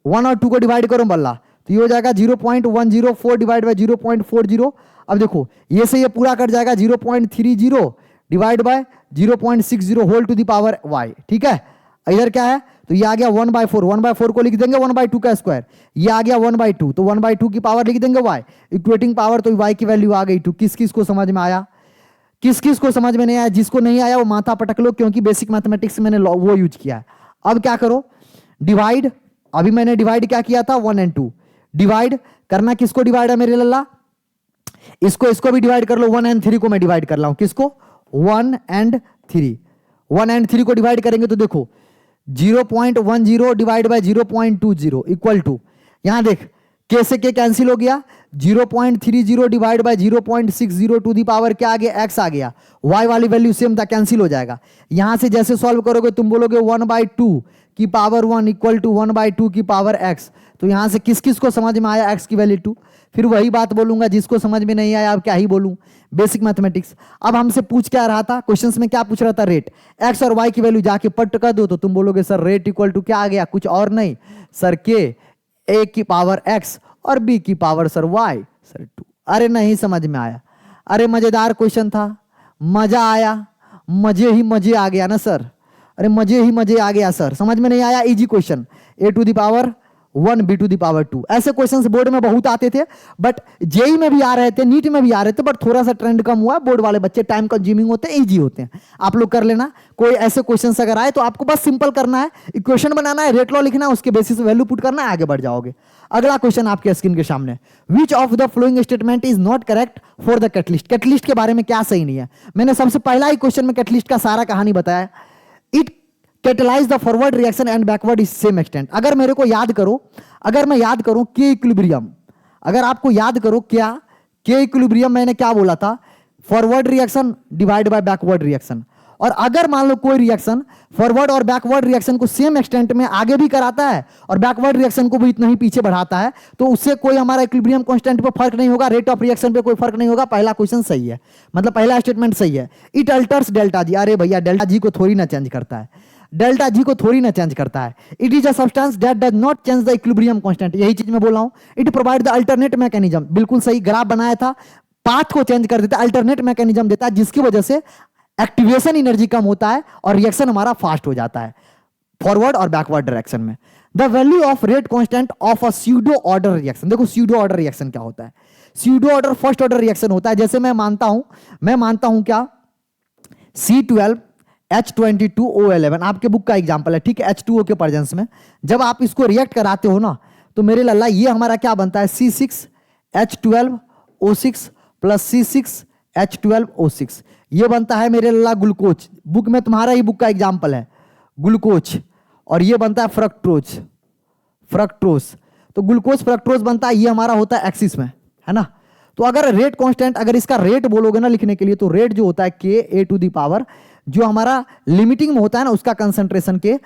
1 और 2 को डिवाइड करो बल्ला, तो ये हो जाएगा 0.104 डिवाइड बाय 0.40। अब देखो ये से ये पूरा कट जाएगा 0.30 divide by 0.60 whole to the power y। ठीक है, इधर क्या है? तो ये आ गया 1/4, 1/4 को लिख देंगे 1/2 का स्क्वायर, ये आ गया 1/2, तो 1/2 की पावर लिख देंगे y, इक्वेटिंग पावर, तो y की वैल्यू आ गई 2। किस किस को समझ में आया? किस किस को समझ में नहीं आया? जिसको नहीं आया वो माथा पटक लो, क्योंकि बेसिक मैथमेटिक्स मैंने वो यूज किया है। अब क्या करो, डिवाइड, अभी मैंने डिवाइड क्या किया था? 1 एंड 2 डिवाइड करना। किसको डिवाइड है मेरे लल्ला? इसको भी डिवाइड कर लो। 1 एंड 3 को मैं डिवाइड कर रहा हूं। किसको? 1 एंड 3। 1 एंड 3 को डिवाइड करेंगे तो देखो 0.10 डिवाइड बाय 0.20 इक्वल टू, यहां देख के से के कैंसिल हो गया, 0.30 divide by 0.60 to the power क्या आ गया? x आ गया। y वाली वैल्यू सेम था, कैंसिल हो जाएगा। यहां से जैसे सॉल्व करोगे तुम बोलोगे 1/2 की पावर 1 इक्वल टू 1/2 की पावर x। तो यहां से किस किस को समझ में आया x की वैल्यू 2? फिर वही बात बोलूंगा, जिसको समझ में नहीं आया अब क्या ही बोलूं, बेसिक मैथमेटिक्स। अब हमसे पूछ क्या रहा था क्वेश्चंस में? क्या पूछ रहा था? रेट। x और y की वैल्यू जाके पट कर दो तो तुम बोलोगे सर रेट इक्वल टू क्या आ गया? कुछ और नहीं सर, के a की पावर x और b की पावर सर y सर 2। अरे नहीं समझ में आया? अरे मजेदार क्वेश्चन था, मजा आया, मजे ही मजे आ गया ना सर। अरे मजे ही मजे आ गया सर, समझ में नहीं आया? Easy question, a to the power 1 b to the power 2। ऐसे क्वेश्चंस बोर्ड में बहुत आते थे, बट जेई में भी आ रहे थे, नीट में भी आ रहे थे, बट थोड़ा सा ट्रेंड कम हुआ। बोर्ड वाले बच्चे टाइम कंज्यूमिंग होते हैं, इजी होते हैं, आप लोग कर लेना। कोई ऐसे क्वेश्चंस अगर आए तो आपको बस सिंपल करना है, इक्वेशन बनाना है, रेट लॉ लिखना है, उसके बेसिस वैल्यू पुट करना है, आगे बढ़ जाओगे। अगला क्वेश्चन आपके स्क्रीन के सामने, which of the following statement is not correct for the catalyst? Catalyst के बारे में क्या सही नहीं है? मैंने सबसे पहला ही क्वेश्चन में कैटलिस्ट का सारा कहानी बताया। It catalyse the forward reaction and backward is same extent. अगर मेरे को याद करो, अगर मैं याद करूं के इक्विलिब्रियम, अगर आपको याद करो क्या के इक्विलिब्रियम मैंने क्या बोला था? Forward reaction divide by backward reaction. और अगर मान लो कोई रिएक्शन फॉरवर्ड और बैकवर्ड रिएक्शन को सेम एक्सटेंट में आगे भी कराता है और बैकवर्ड रिएक्शन को भी इतना ही पीछे बढ़ाता है, तो उससे कोई हमारा इक्विलिब्रियम कांस्टेंट पे फर्क नहीं होगा, रेट ऑफ रिएक्शन पे कोई फर्क नहीं होगा। पहला क्वेश्चन सही है, मतलब पहला स्टेटमेंट सही है। It altars delta G. अरे भैया डेल्टा जी को थोड़ी ना चेंज करता है, डेल्टा जी को थोड़ी ना चेंज करता है। It is a substance that does not change the equilibrium constant, यही चीज मैं बोल रहा हूं। It provide the alternate mechanism, बिल्कुल सही, ग्राफ बनाया था, पाथ को चेंज कर देता है, अल्टरनेट मैकेनिज्म देता है, जिसकी वजह से एक्टिवेशन एनर्जी कम होता है और रिएक्शन हमारा फास्ट हो जाता है फॉरवर्ड और बैकवर्ड डायरेक्शन में। The value of rate constant of a pseudo order reaction. देखो स्यूडो ऑर्डर रिएक्शन क्या होता है? Pseudo order first order reaction होता है। जैसे मैं मानता हूं क्या C12 H22O11 आपके बुक का एग्जांपल है, ठीक है, H2O के प्रेजेंस में जब आप इसको रिएक्ट कराते हो ना, तो मेरे लल्ला ये हमारा क्या बनता है? C6H12O6 प्लस C6H12O6, ये बनता है मेरे लल्ला ग्लूकोज। बुक में तुम्हारा ही बुक का एग्जांपल है ग्लूकोज, और ये बनता है फ्रक्टोज। तो ग्लूकोज फ्रक्टोज बनता है, ये हमारा होता है एक्सिस में, है ना। तो अगर रेट कांस्टेंट, अगर इसका रेट बोलोगे ना लिखने के लिए, तो रेट जो होता है Ka टू दी पावर, जो हमारा लिमिटिंग में होता है ना, उसका कंसंट्रेशन के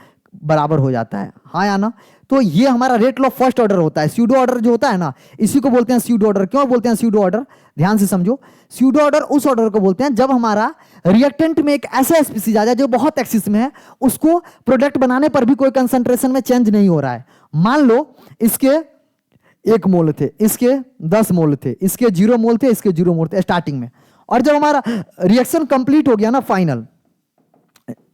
बराबर हो जाता है। हाँ या ना? तो ये हमारा रेट लॉ फर्स्ट ऑर्डर होता है। स्यूडो ऑर्डर जो होता है ना, इसी को बोलते हैं स्यूडो ऑर्डर। क्यों बोलते हैं स्यूडो ऑर्डर? ध्यान से समझो, स्यूडो ऑर्डर उस ऑर्डर को बोलते हैं जब हमारा रिएक्टेंट में एक ऐसा स्पीसीज आ जाए जो बहुत एक्सिस में है, उसको प्रोडक्ट बनाने पर भी कोई कंसंट्रेशन में चेंज नहीं हो रहा है। मान लो इसके 1 मोल थे, इसके 10 मोल थे, इसके 0 मोल थे, इसके 0 मोल थे स्टार्टिंग में, और जब हमारा रिएक्शन कंप्लीट हो गया ना, फाइनल,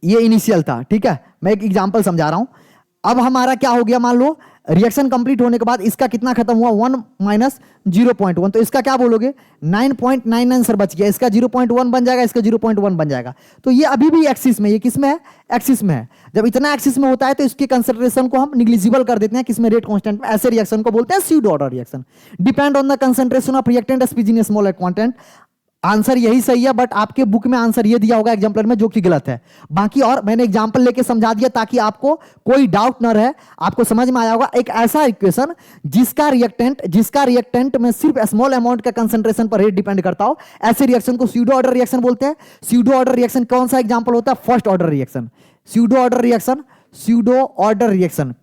ये इनिशियल था, ठीक है, मैं एक एग्जांपल समझा रहा हूं। अब हमारा क्या हो गया? मान लो रिएक्शन कंप्लीट होने के बाद इसका कितना खत्म हुआ? 1 माइनस 0.1, तो इसका क्या बोलोगे? 9.99 सर बच गया, इसका 0.1 बन जाएगा, इसका 0.1 बन जाएगा। तो ये अभी भी एक्सिस में, ये किस में है? एक्सिस में है। जब इतना एक्सिस में होता है तो इसके कंसंट्रेशन को हम निग्लिजिबल कर देते हैं, किसमें? रेट कांस्टेंट में। ऐसे रिएक्शन को बोलते हैं pseudo order reaction. Depend on the concentration of reactant SPG in small quantity answer यही सही है, बट आपके बुक में आंसर ये दिया होगा एग्जाम्पलर में, जो कि गलत है। बाकी और मैंने एग्जाम्पल लेके समझा दिया ताकि आपको कोई डाउट ना रहे, आपको समझ में आया होगा। एक ऐसा इक्वेशन जिसका रिएक्टेंट में सिर्फ स्मॉल अमाउंट का कंसंट्रेशन पर रेट डिपेंड करता हो, ऐसे रिएक्शन को स्यूडो ऑर्डर रिएक्शन बोलते हैं। स्यूडो ऑर्डर रिएक्शन कौन सा एग्जाम्पल होता है? First order reaction. Pseudo order reaction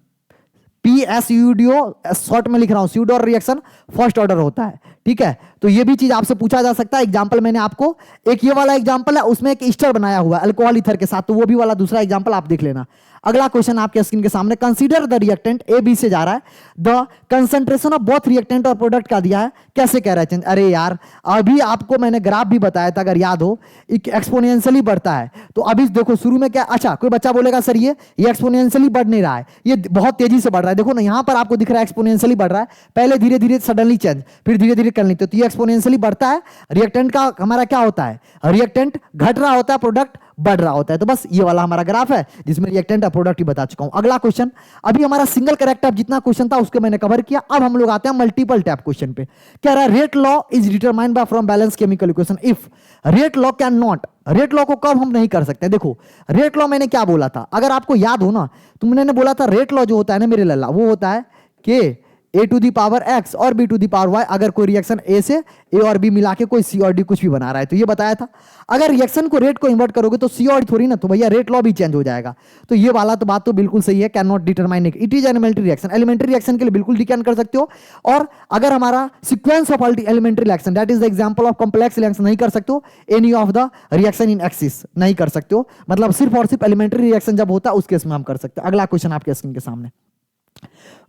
PSUDO short में लिख रहा हूं, स्यूडो रिएक्शन फर्स्ट ऑर्डर होता है। ठीक है, तो ये भी चीज आपसे पूछा जा सकता है। एग्जांपल मैंने आपको, एक ये वाला एग्जांपल है, उसमें एक ईस्टर बनाया हुआ है अल्कोहल ईथर के साथ, तो वो भी वाला दूसरा एग्जांपल आप देख लेना। अगला क्वेश्चन आपके स्क्रीन के सामने, consider the reactant A B से जा रहा है, the concentration of both reactant और प्रोडक्ट का दिया है, कैसे कह रहा है चेंज? अरे यार, अभी आपको मैंने ग्राफ भी बताया था, अगर याद हो, एक्सपोनेंशियली बढ़ता है। तो अभी देखो शुरू में क्या, अच्छा कोई बच्चा बोलेगा सर ये एक्सपोनेंशियली बढ़ नहीं रहा है, ये बहुत तेजी से बढ़ रहा है। देखो ना यहां पर आपको दिख रहा है एक्सपोनेंशियली बढ़ रहा है, पहले धीरे धीरे सडनली चेंज, फिर धीरे धीरे कर लेते, तो ये एक्सपोनेंशियली बढ़ता है। रिएक्टेंट का हमारा क्या होता है? रिएक्टेंट घट रहा होता है, प्रोडक्ट बढ़ रहा होता है। तो बस ये वाला हमारा ग्राफ है जिसमें रिएक्टेंट और प्रोडक्ट ही बता चुका हूं। अगला क्वेश्चन, अभी हमारा सिंगल करेक्ट टैप जितना क्वेश्चन था उसको मैंने कवर किया। अब हम लोग आते हैं मल्टीपल टैप क्वेश्चन पे। कह रहा है rate law is determined bye from balance chemical equation if rate law can not. Rate law को कब हम नहीं कर सकते? देखो रेट लॉ मैंने क्या बोला था, अगर आपको याद हो ना, तो मैंने बोला था रेट लॉ जो होता है ना मेरे लल्ला, वो होता है कि A to the power X और B to the power Y, अगर कोई रिएक्शन ए से ए और बी मिला के कोई सी और डी कुछ भी बना रहा है, तो ये बताया था। अगर रिएक्शन को रेट को इन्वर्ट करोगे तो सी और डी थोड़ी ना, तो भैया रेट लॉ भी चेंज हो जाएगा। तो ये वाला तो बात तो बिल्कुल सही है, can not determine it is elementary reaction. Elementary reaction के लिए बिल्कुल डिपेंड कर सकते हो। और अगर हमारा sequence of elementary reaction, that is the example of complex reaction, नहीं कर सकते हो। Any of the reaction in excess नहीं कर सकते हो, मतलब सिर्फ और सिर्फ एलिमेंट्री रिएक्शन जब होता है उस केस में हम कर सकते हैं। अगला क्वेश्चन आपके स्क्रीन के सामने,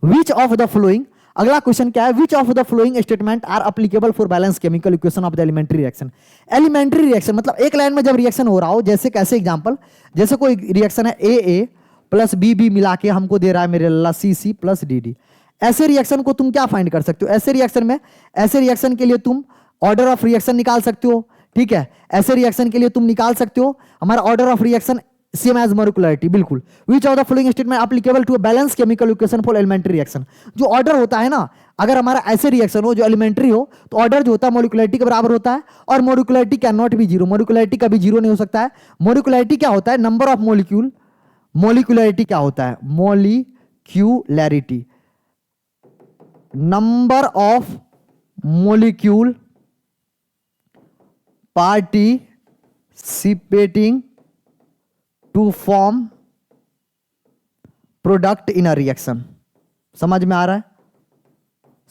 विच ऑफ द फ्लोइंग, अगला क्वेश्चन क्या है, which of the following statement are applicable for balance chemical equation of the elementary reaction. Elementary reaction मतलब एक लाइन में जब रिएक्शन हो रहा हो, जैसे कैसे एग्जांपल, जैसे कोई रिएक्शन है ए प्लस बी मिला के हमको दे रहा है मेरे लल्ला सी प्लस डी। ऐसे रिएक्शन को तुम क्या फाइंड कर सकते हो? ऐसे रिएक्शन के लिए तुम ऑर्डर ऑफ रिएक्शन निकाल सकते हो। ठीक है, ऐसे रिएक्शन के लिए तुम निकाल सकते हो हमारा order of reaction same as molecularity, बिल्कुल। Which of the following statement applicable to balance chemical equation for elementary reaction. जो ऑर्डर होता है ना, अगर हमारा ऐसे रिएक्शन हो जो एलिमेंट्री हो, तो ऑर्डर जो होता है मोलिकुलरिटी के बराबर होता है, और molecularity can not be zero, molecularity कभी जीरो नहीं हो सकता है। मोलिकुलरिटी क्या होता है? Number of molecule. मोलिकुलरिटी क्या होता है? Molecularity, number of molecule participating to form product in a reaction. समझ में आ रहा है?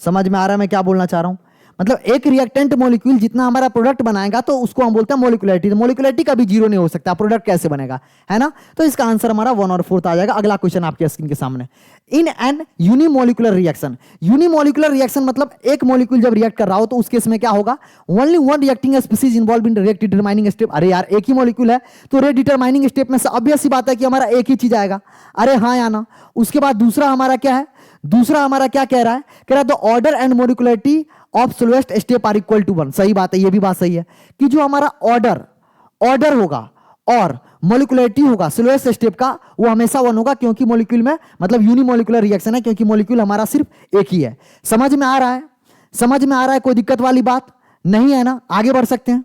समझ में आ रहा है मैं क्या बोलना चाह रहा हूं? मतलब एक रिएक्टेंट मॉलिक्यूल जितना हमारा प्रोडक्ट बनाएगा तो उसको हम बोलते हैं मोलिकुलरिटी। तो मोलिकुलरिटी कभी जीरो नहीं हो सकता, प्रोडक्ट कैसे बनेगा, है ना? तो इसका आंसर हमारा 1 और 4 आ जाएगा। अगला क्वेश्चन आपके स्क्रीन के सामने, in an unimolecular reaction. Unimolecular reaction मतलब एक मॉलिक्यूल जब रिएक्ट कर रहा हो तो उस केस में क्या होगा? Only one reacting species involve in rate determining step. अरे यार एक ही मॉलिक्यूल है तो रेट डिटरमाइनिंग स्टेप में ऑब्वियस सी बात है कि हमारा एक ही चीज आएगा। अरे हाँ या ना? उसके बाद दूसरा हमारा क्या है? दूसरा हमारा क्या कह रहा है? कह रहा है the order and molecularity of slowest step are equal to 1। सही बात है, ये भी बात सही है कि जो हमारा ऑर्डर होगा और मोलिकुलरिटी होगा स्लोएस्ट स्टेप का, वो हमेशा 1 होगा, क्योंकि मॉलिक्यूल में मतलब यूनिमोलिकुलर रिएक्शन है, क्योंकि मॉलिक्यूल हमारा सिर्फ एक ही है। समझ में आ रहा है? समझ में आ रहा है? कोई दिक्कत वाली बात नहीं है ना? आगे बढ़ सकते हैं।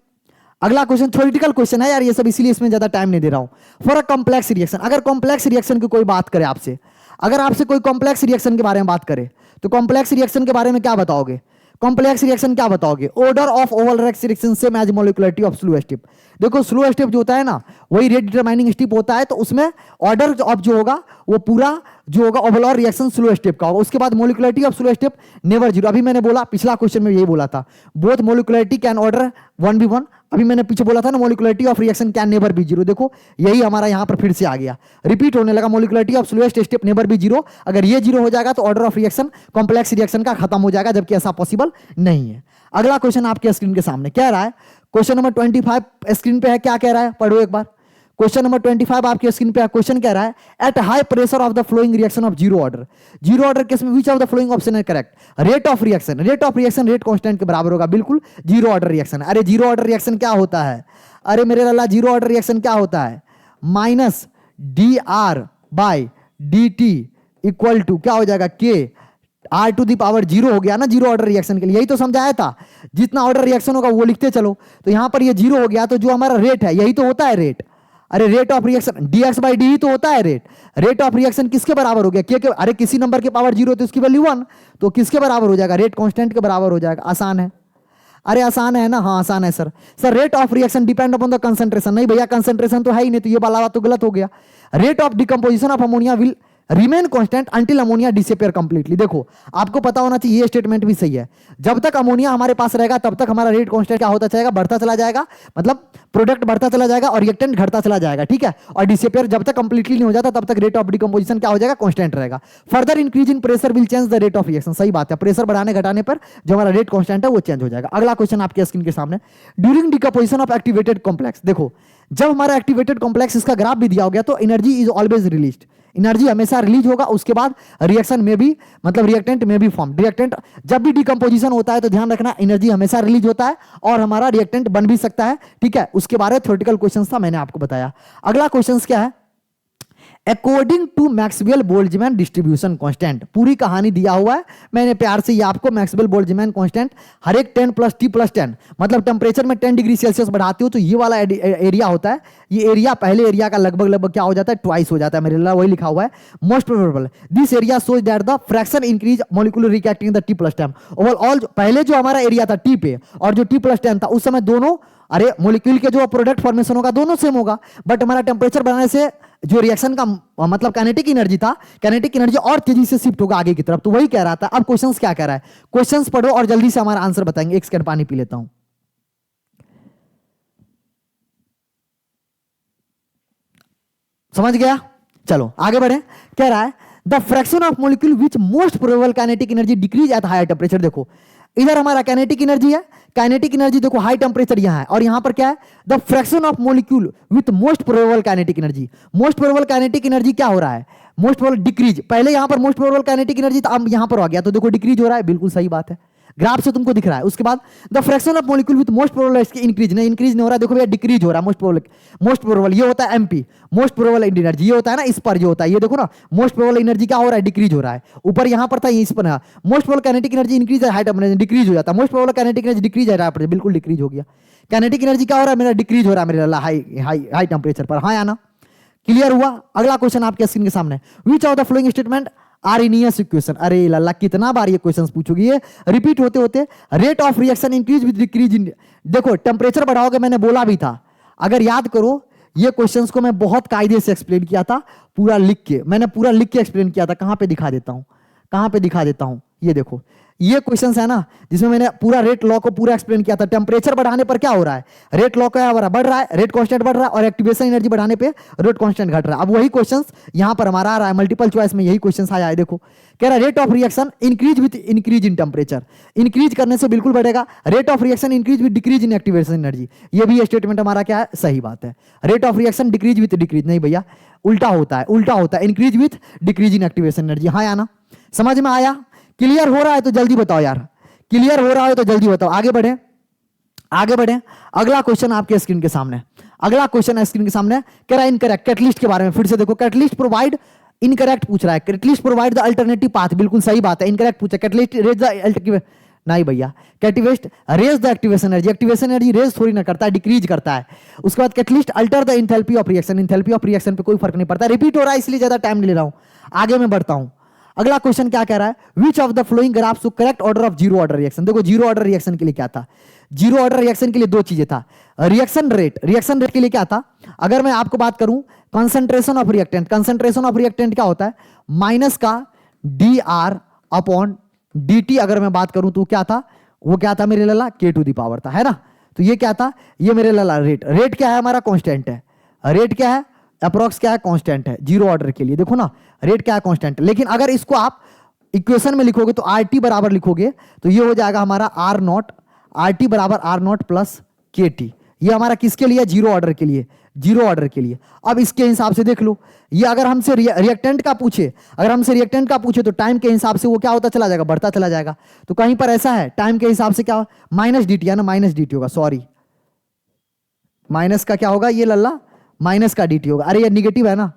अगला क्वेश्चन थ्योरेटिकल क्वेश्चन है यार ये सब, इसीलिए इसमें ज्यादा टाइम नहीं दे रहा हूं। फॉर अ कॉम्प्लेक्स रिएक्शन, अगर कॉम्प्लेक्स रिएक्शन की कोई बात करे आपसे, अगर आपसे कोई कॉम्प्लेक्स रिएक्शन के बारे में बात करे तो कॉम्प्लेक्स रिएक्शन के बारे में क्या बताओगे? कॉम्प्लेक्स रिएक्शन क्या बताओगे? Order of overall reaction same as molecularity of slow step. देखो स्लो स्टेप जो होता है ना वही रेट डिटरमाइनिंग स्टेप होता है, तो उसमें ऑर्डर ऑफ जो होगा वो पूरा जो होगा ओवरऑल रिएक्शन स्लो स्टेप का होगा। उसके बाद molecularity of slow step never zero. अभी मैंने बोला पिछला क्वेश्चन में यही बोला था, both molecularity can order 1v1। अभी मैंने पीछे बोला था ना molecularity of reaction can never be zero. देखो यही हमारा यहां पर फिर से आ गया, रिपीट होने लगा। Molecularity of slowest step never be zero. अगर ये जीरो हो जाएगा तो order of reaction complex reaction का खत्म हो जाएगा, जबकि ऐसा पॉसिबल नहीं है। अगला क्वेश्चन आपके स्क्रीन के सामने कह रहा है, क्वेश्चन नंबर 25 स्क्रीन पे है, क्या कह रहा है पढ़ो एक बार। क्वेश्चन नंबर 25 आपके स्क्रीन पे है। क्वेश्चन कह रहा है at high pressure of the following reaction of zero order case में which of the following option है correct? Rate of reaction rate constant के बराबर होगा, बिल्कुल जीरो ऑर्डर रिएक्शन। अरे जीरो ऑर्डर रिएक्शन क्या होता है? अरे मेरे लाला जीरो ऑर्डर रिएक्शन क्या होता है? Minus D R by D T equal to क्या हो जाएगा? के R टू दी पावर 0 हो गया ना जीरो ऑर्डर रिएक्शन के लिए, यही तो समझाया था। जितना ऑर्डर रिएक्शन होगा वो लिखते चलो, तो यहां पर ये 0 हो गया, तो जो हमारा रेट है यही तो होता है रेट। अरे rate of reaction dx by D ही तो होता है रेट। रेट ऑफ रिएक्शन किसके बराबर हो गया, के अरे किसी नंबर के पावर 0 तो उसकी वैल्यू 1, तो किसके बराबर हो जाएगा, रेट कांस्टेंट के बराबर हो जाएगा। आसान है, अरे आसान है ना, हाँ आसान है sir. Sir rate of reaction depend upon the concentration, नहीं भैया कंसंट्रेशन तो है ही नहीं, तो ये वाला बात तो गलत हो गया। Rate of decomposition of ammonia will remain constant until ammonia disappear completely. देखो आपको पता होना चाहिए, ये स्टेटमेंट भी सही है, जब तक अमोनिया हमारे पास रहेगा तब तक हमारा रेट कांस्टेंट क्या होता जाएगा, बढ़ता चला जाएगा, मतलब प्रोडक्ट बढ़ता चला जाएगा और रिएक्टेंट घटता चला जाएगा, ठीक है। और डिसअपियर जब तक कंप्लीटली नहीं हो जाता तब तक रेट ऑफ डिकम्पोजिशन क्या हो जाएगा, कांस्टेंट रहेगा। Further increase in pressure will change the rate of reaction, सही बात है, प्रेशर बढ़ाने घटाने पर जो हमारा रेट कांस्टेंट है वो चेंज हो जाएगा। अगला क्वेश्चन आपके स्क्रीन के सामने, during decomposition of activated complex, देखो जब हमारा एक्टिवेटेड कॉम्प्लेक्स इसका ग्राफ भी दिया हो गया, तो energy is always released, energy हमेशा रिलीज होगा, उसके बाद रिएक्शन में भी, मतलब रिएक्टेंट में भी फॉर्म, रिएक्टेंट जब भी डिकम्पोजिशन होता है तो ध्यान रखना एनर्जी हमेशा रिलीज होता है और हमारा रिएक्टेंट बन भी सकता है, ठीक है। उसके बारे में थ्योरेटिकल क्वेश्चंस था, मैंने आपको बताया। अगला क्वेश्चंस क्या है, according to Maxwell Boltzmann distribution constant, पूरी कहानी दिया हुआ है, मैंने प्यार से ये आपको मैक्सवेल बोल्ट्जमैन कांस्टेंट हर एक 10 + T + 10, मतलब टेम्परेचर में 10 डिग्री सेल्सियस बढ़ाते हो तो ये वाला एरिया होता है, ये एरिया पहले एरिया का लगभग क्या हो जाता है, ट्वाइस हो जाता है, मेरे लिए वही लिखा हुआ है। Most probable this area shows that the fraction increase molecular reacting the T + 10 overall. पहले जो हमारा एरिया था T पे और जो T + 10 था, उस समय दोनों, अरे मॉलिक्यूल के जो प्रोडक्ट फॉर्मेशन होगा दोनों सेम होगा, बट हमारा टेम्परेचर बढ़ाने से जो रिएक्शन का मतलब काइनेटिक एनर्जी था, काइनेटिक एनर्जी और तेजी से शिफ्ट होगा आगे की तरफ, तो वही कह रहा था। अब क्वेश्चंस क्या कह रहा है, क्वेश्चंस पढ़ो और जल्दी से हमारा आंसर बताएंगे। एक सेकंड पानी पी लेता हूं। समझ गया, चलो आगे बढ़े। कह रहा है the fraction of molecule which most probable kinetic energy decrease at higher temperature. देखो इधर हमारा काइनेटिक एनर्जी है, काइनेटिक एनर्जी देखो हाई टेम्परेचर यहां है, और यहां पर क्या है, the fraction of molecule with most probable kinetic energy. Most probable kinetic energy क्या हो रहा है, मोस्ट प्रोबेबल डिक्रीज। पहले यहां पर मोस्ट प्रोबेबल काइनेटिक एनर्जी था, अब यहां पर आ गया तो देखो डिक्रीज हो रहा है, बिल्कुल सही बात है, ग्राफ से तुमको दिख रहा है। उसके बाद the fraction of molecule with most probable increase नहीं हो रहा है, देखो भैया डिक्रीज हो रहा है। मोस्ट प्रोबेबल ये होता है एमपी, मोस्ट प्रोबेबल एनर्जी ये होता है ना, इस पर जो होता है ये देखो ना, मोस्ट प्रोबेबल एनर्जी क्या हो रहा है, डिक्रीज हो रहा है। ऊपर यहां पर था, इस पर most probable kinetic energy increase है, हाई टेम्परेचर डिक्रीज हो जाता है। Most probable kinetic energy decrease है, हाई बिल्कुल डिक्रीज हो गया। काइनेटिक एनर्जी क्या हो रहा है मेरा, डिक्रीज हो रहा है मेरा हाई टेम्परेचर पर। हाँ या ना, क्लियर हुआ। अगला क्वेश्चन आपके स्क्रीन के सामने, which of the following statement Arrhenius equation. अरे लल्ला कितना बार ये क्वेश्चंस पूछोगे, ये रिपीट होते होते। Rate of reaction increase with decrease in, देखो टेम्परेचर बढ़ाओगे, मैंने बोला भी था, अगर याद करो ये क्वेश्चंस को मैं बहुत कायदे से एक्सप्लेन किया था, पूरा लिख के, मैंने पूरा लिख के एक्सप्लेन किया था। कहां पे दिखा देता हूं, कहां पे दिखा देता हूं, ये देखो ये क्वेश्चंस है ना, जिसमें मैंने पूरा रेट लॉ को पूरा एक्सप्लेन किया था। टेम्परेचर बढ़ाने पर क्या हो रहा है, रेट लॉ क्या बढ़ रहा है, रेट कांस्टेंट बढ़ रहा है, और एक्टिवेशन एनर्जी बढ़ाने पे रेट कांस्टेंट घट रहा है। अब वही क्वेश्चंस यहां पर हमारा आ रहा है, मल्टीपल चॉइस में यही क्वेश्चंस आया है। देखो कह रहा है rate of reaction increase with increase in temperature, increase करने से बिल्कुल बढ़ेगा। Rate of reaction increase with decrease in activation energy, ये भी स्टेटमेंट हमारा क्या है, सही बात है। Rate of reaction decrease with decrease नहीं भैया, उल्टा होता है, उल्टा होता है, increase with decrease in activation energy. हाँ या ना, समझ में आया, क्लियर हो रहा है तो जल्दी बताओ यार, क्लियर हो रहा है तो जल्दी बताओ। आगे बढ़े, आगे बढ़े। अगला क्वेश्चन आपके स्क्रीन के सामने, अगला क्वेश्चन स्क्रीन के सामने कह रहा है इनकरेक्ट कैटलिस्ट के बारे में। फिर से देखो कैटलिस्ट प्रोवाइड, इनकरेक्ट पूछ रहा है, catalyst provide the alternative path, बिल्कुल सही बात है, इनकरेक्ट पूछा। कैटलिस्ट रेज द नहीं भैया, catalyst raise the activation energy, activation energy raise थोड़ी ना करता है, डिक्रीज करता है। उसके बाद catalyst alter the enthalpy of reaction, enthalpy of reaction पे कोई फर्क नहीं पड़ता। रिपीट हो रहा है इसलिए ज्यादा टाइम ले रहा हूं, आगे मैं बढ़ता हूं। अगला क्वेश्चन क्या कह रहा है, which of the following graphs to correct order of zero order reaction. देखो जीरो ऑर्डर रिएक्शन के लिए क्या था, जीरो ऑर्डर रिएक्शन के लिए दो चीजें था, रिएक्शन रेट, रिएक्शन रेट के लिए क्या था, अगर मैं आपको बात करूं concentration of reactant, concentration of reactant क्या होता है, माइनस का D R upon D T. अगर मैं बात करूं तो क्या था, वो क्या था मेरे लला, के टू दी पावर था, है ना। तो ये क्या था, ये मेरे लला रेट, रेट क्या है हमारा कांस्टेंट है, रेट क्या है अप्रोक्स क्या है, कांस्टेंट है जीरो ऑर्डर के लिए। देखो ना रेट क्या है, कांस्टेंट। लेकिन अगर इसको आप इक्वेशन में लिखोगे तो आर टी बराबर लिखोगे तो ये हो जाएगा हमारा आर नॉट, आर टी बराबर आर नॉट प्लस के टी। ये हमारा किसके लिए, जीरो ऑर्डर के लिए, जीरो ऑर्डर के लिए। अब इसके हिसाब से देख लो, ये अगर हमसे रिएक्टेंट का पूछे, अगर हमसे रिएक्टेंट का पूछे तो टाइम के हिसाब से वो क्या होता चला जाएगा, बढ़ता चला जाएगा। तो कहीं पर ऐसा है टाइम के हिसाब से क्या माइनस डी टी है ना, माइनस डी टी होगा, सॉरी माइनस का क्या होगा ये लल्ला, माइनस का डी टी होगा। अरे ये निगेटिव है ना,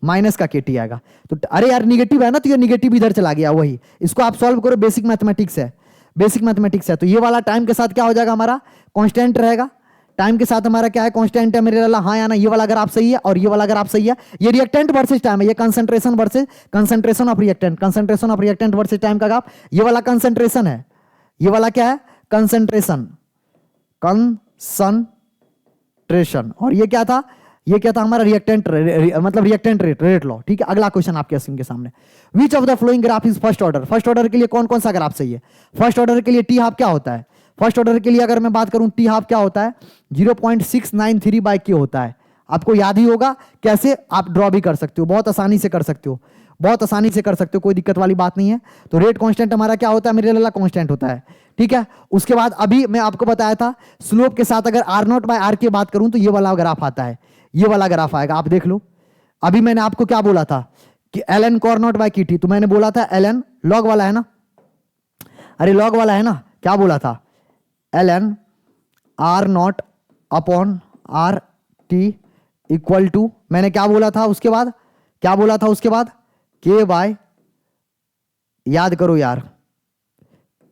माइनस का के टी आएगा। तो अरे यार निगेटिव है ना, तो ये निगेटिव इधर चला गया, वही इसको आप सॉल्व करो, बेसिक मैथमेटिक्स है, बेसिक मैथमेटिक्स है। तो ये वाला टाइम के साथ क्या हो जाएगा हमारा, कांस्टेंट रहेगा। टाइम के साथ हमारा क्या है, कांस्टेंट है मेरे लाला, हाँ या ना। ये वाला अगर आप सही है और ये वाला अगर आप सही है, ये रिएक्टेंट वर्सेस टाइम है, ये concentration versus concentration of reactant, concentration of reactant versus time का ग्राफ। ये वाला कंसंट्रेशन है, ये वाला क्या है, कंसंट्रेशन, कंसंट्रेशन। और ये क्या था, ये क्या था हमारा रिएक्टेंट, मतलब रिएक्टेंट रेट लॉ। ठीक है, अगला क्वेश्चन आपके स्क्रीन के सामने, which of the flowing graph is first order. First order के लिए कौन कौन सा ग्राफ सही है। फर्स्ट ऑर्डर के लिए टी हाफ क्या होता है, फर्स्ट ऑर्डर के लिए अगर मैं बात करूं टी हाफ क्या होता है, 0.693 बाई के होता है। आपको याद ही होगा, कैसे आप ड्रॉ भी कर सकते हो, बहुत आसानी से कर सकते हो, बहुत आसानी से कर सकते हो, कोई दिक्कत वाली बात नहीं है। तो रेट कांस्टेंट हमारा क्या होता है मेरे लाला, कांस्टेंट होता है। ठीक है, उसके बाद अभी मैं आपको बताया था स्लोप के साथ अगर आर नॉट बाय आर की बात करूं तो ये वाला ग्राफ आता है, ये वाला ग्राफ आएगा, आप देख लो। अभी मैंने आपको क्या बोला था कि L N core naught by की टी, तो मैंने बोला था एल एन लॉग वाला है ना, अरे लॉग वाला है ना, क्या बोला था, L N R naught upon R T equal to, मैंने क्या बोला था उसके बाद, क्या बोला था उसके बाद, के बाय, याद करो यार,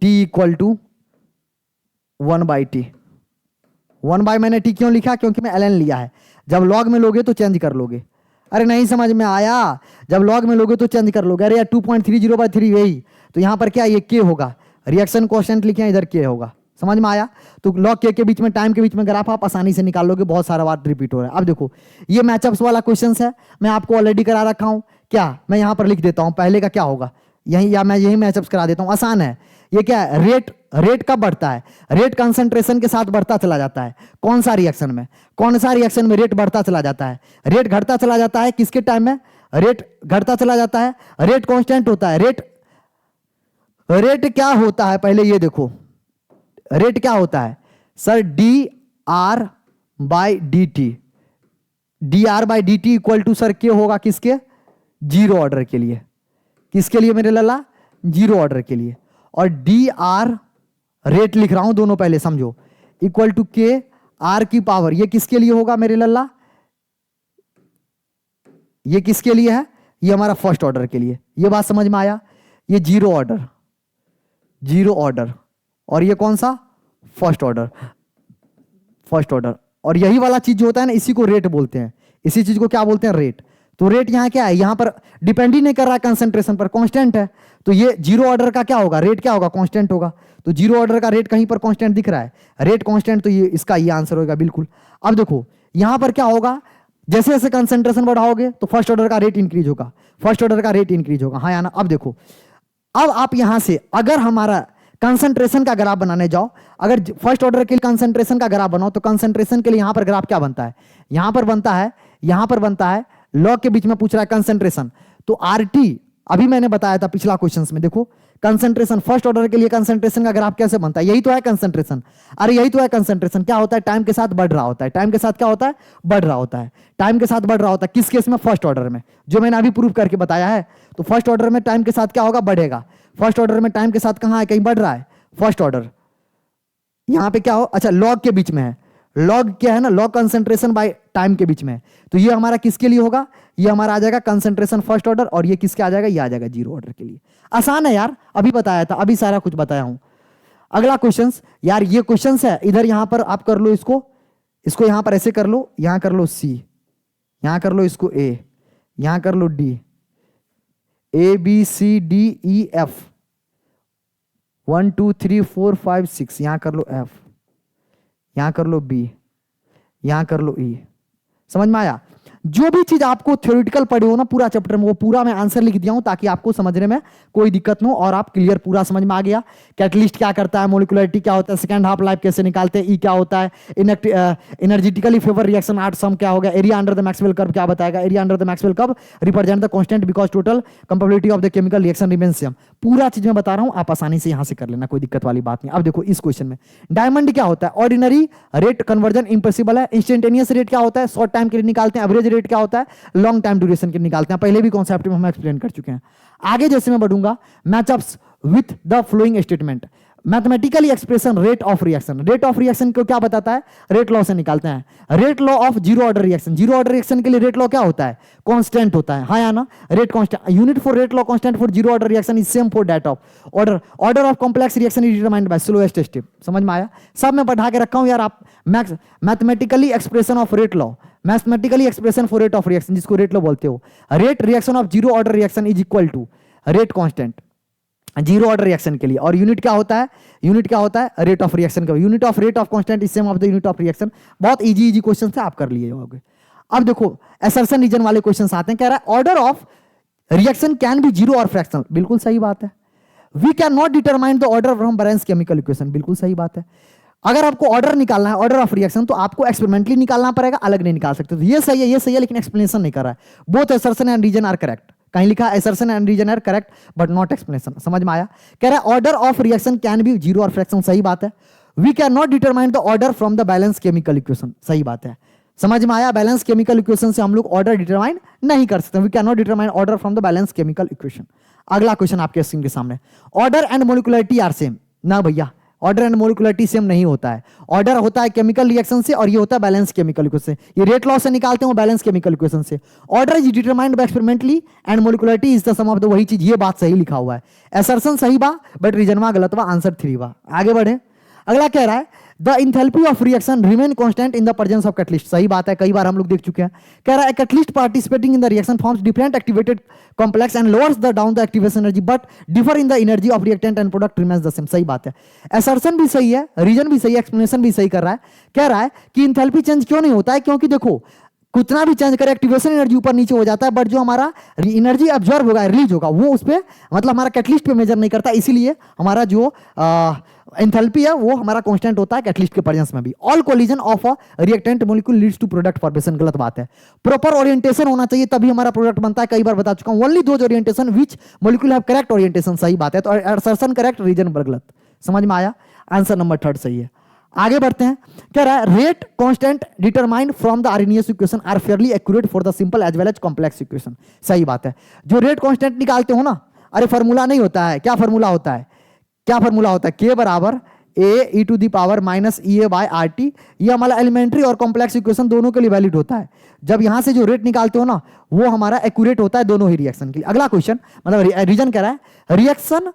टी इक्वल टू 1/t। 1 मैंने टी क्यों लिखा, क्योंकि मैं ln लिया है। जब लॉग में लोगे तो चेंज कर लोगे। अरे नहीं समझ में आया, जब लॉग में लोगे तो चेंज कर लोगे। अरे यार 2.30/3 यही, तो यहां पर क्या ये के होगा, रिएक्शन कोएफिशिएंट लिखे हैं, इधर के होगा, समझ में आया। तो लॉग के बीच में, टाइम के बीच में ग्राफ आप आसानी से निकाल लोगे, बहुत सारा बात रिपीट हो रहा है। अब देखो ये मैचअप्स वाला क्वेश्चन है, मैं आपको ऑलरेडी करा रखा हूं, क्या मैं यहां पर लिख देता हूं पहले का क्या होगा, यही, या मैं यही मैचअप्स करा देता हूं, आसान है। ये क्या है, रेट कब बढ़ता है, रेट कंसंट्रेशन के साथ बढ़ता चला जाता है। कौन सा रिएक्शन में, कौन सा रिएक्शन में रेट बढ़ता चला जाता है, रेट घटता चला जाता है, किसके टाइम में रेट घटता चला जाता है, रेट कांस्टेंट होता है। रेट क्या होता है, पहले ये देखो, रेट क्या होता है sir, D R by D T, D R by D T equal to sir के होगा किसके, जीरो ऑर्डर के लिए, किसके लिए मेरे लल्ला, जीरो ऑर्डर के लिए। और डी आर रेट लिख रहा हूं दोनों, पहले समझो, इक्वल टू के आर की पावर, ये किसके लिए होगा मेरे लल्ला, ये किसके लिए है, ये हमारा फर्स्ट ऑर्डर के लिए। ये बात समझ में आया, ये जीरो ऑर्डर, जीरो ऑर्डर, और ये कौन सा, फर्स्ट ऑर्डर, फर्स्ट ऑर्डर। और यही वाला चीज जो होता है ना, इसी को रेट बोलते हैं, इसी चीज को क्या बोलते हैं, रेट। तो रेट यहां क्या है, यहां पर डिपेंड ही नहीं कर रहा है कंसंट्रेशन पर, कांस्टेंट है। तो ये जीरो ऑर्डर का क्या होगा, रेट क्या होगा, कांस्टेंट होगा। तो जीरो ऑर्डर का रेट कहीं पर कांस्टेंट दिख रहा है, रेट कांस्टेंट, तो ये इसका ये आंसर होगा बिल्कुल। अब देखो यहां पर क्या होगा, जैसे जैसे कंसंट्रेशन बढ़ाओगे तो फर्स्ट ऑर्डर का रेट इंक्रीज होगा, फर्स्ट ऑर्डर का रेट इंक्रीज होगा, हाँ या ना। अब देखो, अब आप यहां से अगर हमारा कंसंट्रेशन का ग्राफ बनाने जाओ, अगर फर्स्ट ऑर्डर के लिए कंसंट्रेशन का ग्राफ बनाओ, तो कंसंट्रेशन के लिए यहां पर ग्राफ क्या बनता है, यहां पर बनता है, यहां पर बनता है, लॉग के बीच में पूछ रहा है कंसंट्रेशन, तो आरटी अभी मैंने बताया था पिछला क्वेश्चंस में, देखो कंसंट्रेशन, फर्स्ट ऑर्डर के लिए कंसंट्रेशन का ग्राफ कैसे बनता है, यही तो है कंसंट्रेशन। अरे यही तो है कंसंट्रेशन, क्या होता है, टाइम के साथ बढ़ रहा होता है, टाइम के साथ क्या होता है, बढ़ रहा होता है, टाइम के साथ बढ़ रहा होता है। किस केस में, फर्स्ट ऑर्डर में, जो मैंने अभी प्रूव करके बताया है। तो फर्स्ट ऑर्डर में टाइम के साथ क्या होगा, बढ़ेगा। फर्स्ट ऑर्डर में टाइम के साथ कहां है, कहीं बढ़ रहा है फर्स्ट ऑर्डर, यहां पे क्या हो, अच्छा लॉग के बीच में है, लॉग क्या है ना, लॉग कंसंट्रेशन बाय टाइम के बीच में है। तो ये हमारा किसके लिए होगा, ये हमारा आ जाएगा कंसंट्रेशन फर्स्ट ऑर्डर, और ये किसके आ जाएगा, ये आ जाएगा जीरो ऑर्डर के लिए। आसान है यार, अभी बताया था, अभी सारा कुछ बताया हूं। अगला क्वेश्चन यार, ये क्वेश्चन है इधर, यहां पर आप कर लो इसको, इसको यहां पर ऐसे कर लो, यहां कर लो सी, यहां कर लो इसको ए, यहां कर लो D, A B C D E F, 1 2 3 4 5 6, यहां कर लो एफ, यहां कर लो बी, यहां कर लो ई। समझ में आया। जो भी चीज आपको थ्योरेटिकल पढ़े हो ना पूरा चैप्टर में, वो पूरा मैं आंसर लिख दिया हूं, ताकि आपको समझने में कोई दिक्कत न हो, और आप क्लियर पूरा समझ में आ गया। कैटलिस्ट क्या करता है, मोलिकुलरिटी क्या होता है, सेकंड हाफ लाइफ कैसे निकालते हैं, ई क्या होता है, एनर्जेटिकली फेवर रिएक्शन आर्ट सम क्या होगा, area under the Maxwell curve क्या बताएगा, area under the Maxwell curve represent the constant because total compatibility of the chemical reaction remains same. पूरा चीज मैं बता रहा हूं, आप आसानी से यहां से कर लेना, कोई दिक्कत वाली बात नहीं। अब देखो इस क्वेश्चन में डायमंड क्या होता है, ऑर्डिनरी रेट कन्वर्जन इंपॉसिबल है, इंस्टेंटेनियस रेट क्या होता है, शॉर्ट टाइम के लिए निकालते हैं, एवरेज रेट क्या होता है, लॉन्ग टाइम ड्यूरेशन के निकालते हैं। पहले भी कॉन्सेप्ट में हम एक्सप्लेन कर चुके हैं। आगे जैसे मैं बढ़ूंगा, matchups with the following statement, mathematically expression rate of reaction, rate of reaction को क्या बताता है, रेट लॉ से निकालते हैं। Rate law of zero order reaction, zero order reaction के लिए रेट लॉ क्या होता है, कांस्टेंट होता है, हाँ या ना, rate constant, unit for rate law constant for zero order reaction is same for that of order, order of complex reaction is determined bye slowest step. समझ में आया, सब मैं बढ़ा के रखा हूं यार, आप mathematically expression of rate law, mathematically expression for rate of reaction जिसको रेट लॉ बोलते हो, rate reaction of zero order reaction is equal to rate constant zero order reaction के लिए, और यूनिट क्या होता है, यूनिट क्या होता है, रेट ऑफ रिएक्शन का, unit of rate of constant is same of the unit of reaction. बहुत इजी क्वेश्चन थे, आप कर लिए होंगे। अब देखो असर्शन रीजन वाले क्वेश्चन आते हैं, कह रहा है order of reaction can be zero और फ्रैक्शनल, बिल्कुल सही बात है। We can not determine the order from balance chemical equation, बिल्कुल सही बात है। अगर आपको ऑर्डर निकालना है, ऑर्डर ऑफ रिएक्शन, तो आपको एक्सपेरिमेंटली निकालना पड़ेगा, अलग नहीं निकाल सकते। तो ये सही है, ये सही है, लेकिन एक्सप्लेनेशन नहीं कर रहा है। Both assertion and reason are correct, कहीं लिखा assertion and reason are correct but not explanation. समझ में आया, कह रहा है order of reaction can be zero और फ्रैक्शन, सही बात है। We can not determine the order from the balance chemical equation, सही बात है। समझ में आया, बैलेंस केमिकल इक्वेशन से हम लोग ऑर्डर डिटरमाइन नहीं कर सकते, we can not determine order from the balance chemical equation. अगला क्वेश्चन आपके स्क्रीन के सामने, order and molecularity are same, ना भैया ऑर्डर एंड मोलिकुलरिटी सेम नहीं होता है। ऑर्डर होता है केमिकल रिएक्शन से और ये होता है बैलेंस केमिकल इक्वेशन से, ये रेट लॉ से निकालते हैं बैलेंस केमिकल इक्वेशन से। Order is determined by experimentally and molecularity is the sum of the, वही चीज, ये बात सही लिखा हुआ है। असर्शन सही बा बट रीजनवा गलत बा, आंसर 3 बा। आगे बढ़े, अगला कह रहा है the enthalpy of reaction remain constant in the presence of catalyst, सही बात है, कई बार हम लोग देख चुके हैं। कह रहा है catalyst participating in the reaction forms different activated complex and lowers the down the activation energy but differ in the energy of reactant and product remains the same, सही बात है। असर्शन भी सही है, रीजन भी सही है, एक्सप्लेनेशन भी सही कर रहा है। कह रहा है कि इंथैल्पी चेंज क्यों नहीं होता है, क्योंकि देखो कितना भी चेंज करे एक्टिवेशन एनर्जी ऊपर नीचे हो जाता है, बट जो हमारा एनर्जी अब्जॉर्ब होगा, रिलीज होगा, वो उस पर मतलब हमारा कैटलिस्ट पे मेजर नहीं करता, इसीलिए हमारा जो एंथैल्पी है वो हमारा कांस्टेंट होता है कैटलिस्ट के प्रेजेंस में भी। All collision of a reactant molecule leads to product formation, गलत बात है। प्रॉपर ओरिएंटेशन होना चाहिए तभी हमारा प्रोडक्ट बनता है, कई बार बता चुका हूं। Only those orientation which molecule have correct orientation, सही बात है। तो असर्शन करेक्ट, रीजन गलत। समझ में आया, आंसर नंबर 3 सही है। आगे बढ़ते हैं, कह रहा है rate constant determined from the Arrhenius equation are fairly accurate for the simple as well as complex equation, सही बात है। जो रेट कांस्टेंट निकालते हो ना, अरे फॉर्मूला नहीं होता है, क्या फॉर्मूला होता है, क्या फॉर्मूला होता है, के बराबर A E to the power minus E A by R T, ये हमारा एलिमेंट्री और कॉम्प्लेक्स इक्वेशन दोनों के लिए वैलिड होता है। जब यहां से जो रेट निकालते हो ना, वो हमारा एक्यूरेट होता है दोनों ही रिएक्शन के लिए। अगला क्वेश्चन, मतलब रीजन कह रहा है reaction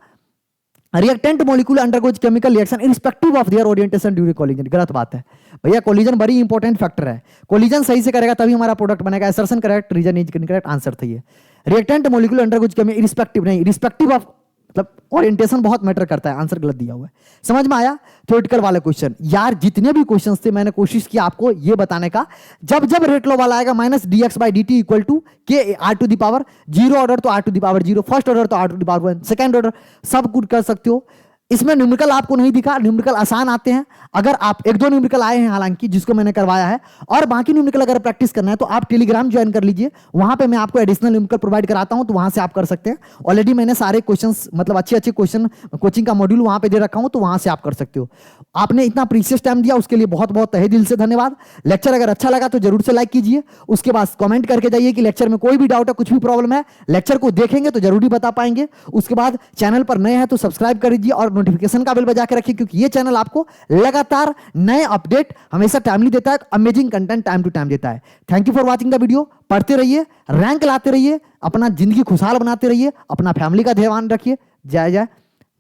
reactant molecule undergoes chemical reaction irrespective of their orientation during collision, गलत बात है भैया। कोलिजन बड़ी इंपॉर्टेंट फैक्टर है, कोलिजन सही से करेगा तभी हमारा प्रोडक्ट बनेगा। Assertion correct, reason is correct, answer सही है। Reactant molecule undergoes chemical irrespective नहीं, इररिस्पेक्टिव ऑफ मतलब ओरिएंटेशन बहुत मैटर करता है, आंसर गलत दिया हुआ है। समझ में आया, थ्योरेटिकल वाले क्वेश्चन। यार जितने भी क्वेश्चंस थे मैंने कोशिश की आपको ये बताने का, जब जब रेट लॉ वाला आएगा minus dx by dt equal to K R to the power, zero order तो R to the power zero, first order तो R to the power 1, second order सब कुछ कर सकते हो। इसमें न्यूमेरिकल आपको नहीं दिखा, न्यूमेरिकल आसान आते हैं। अगर आप 1-2 न्यूमेरिकल आए हैं हालांकि जिसको मैंने करवाया है, और बाकी न्यूमेरिकल अगर प्रैक्टिस करना है तो आप टेलीग्राम ज्वाइन कर लीजिए, वहां पे मैं आपको एडिशनल न्यूमेरिकल प्रोवाइड कराता हूं, तो वहां से आप कर सकते हैं। ऑलरेडी मैंने सारे क्वेश्चंस मतलब अच्छे क्वेश्चन कोचिंग का मॉड्यूल वहां पे दे रखा हूं, तो वहां से आप कर सकते हो। आपने इतना प्रीशियस टाइम दिया उसके लिए बहुत बहुत तहे दिल से धन्यवाद। लेक्चर अगर अच्छा लगा तो जरूर से लाइक कीजिए, उसके बाद कमेंट करके जाइए कि लेक्चर में कोई भी डाउट है, कुछ भी प्रॉब्लम है, लेक्चर को देखेंगे तो जरूर ही बता पाएंगे। उसके बाद चैनल पर नए हैं तो सब्सक्राइब कर दीजिए और नोटिफिकेशन का बेल बजा के रखिए, क्योंकि ये चैनल आपको लगातार नए अपडेट हमेशा टाइमली देता है, amazing content time to time देता है। Thank you for watching the video. पढ़ते रहिए, रैंक लाते रहिए, अपना जिंदगी खुशहाल बनाते रहिए, अपना फैमिली का ध्यान रखिए। जय जय,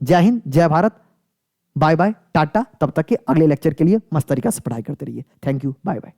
जय हिंद, जय भारत, बाय बाय, टाटा। तब तक के अगले लेक्चर के लिए मस्त तरीका से पढ़ाई करते रहिए। Thank you, bye bye.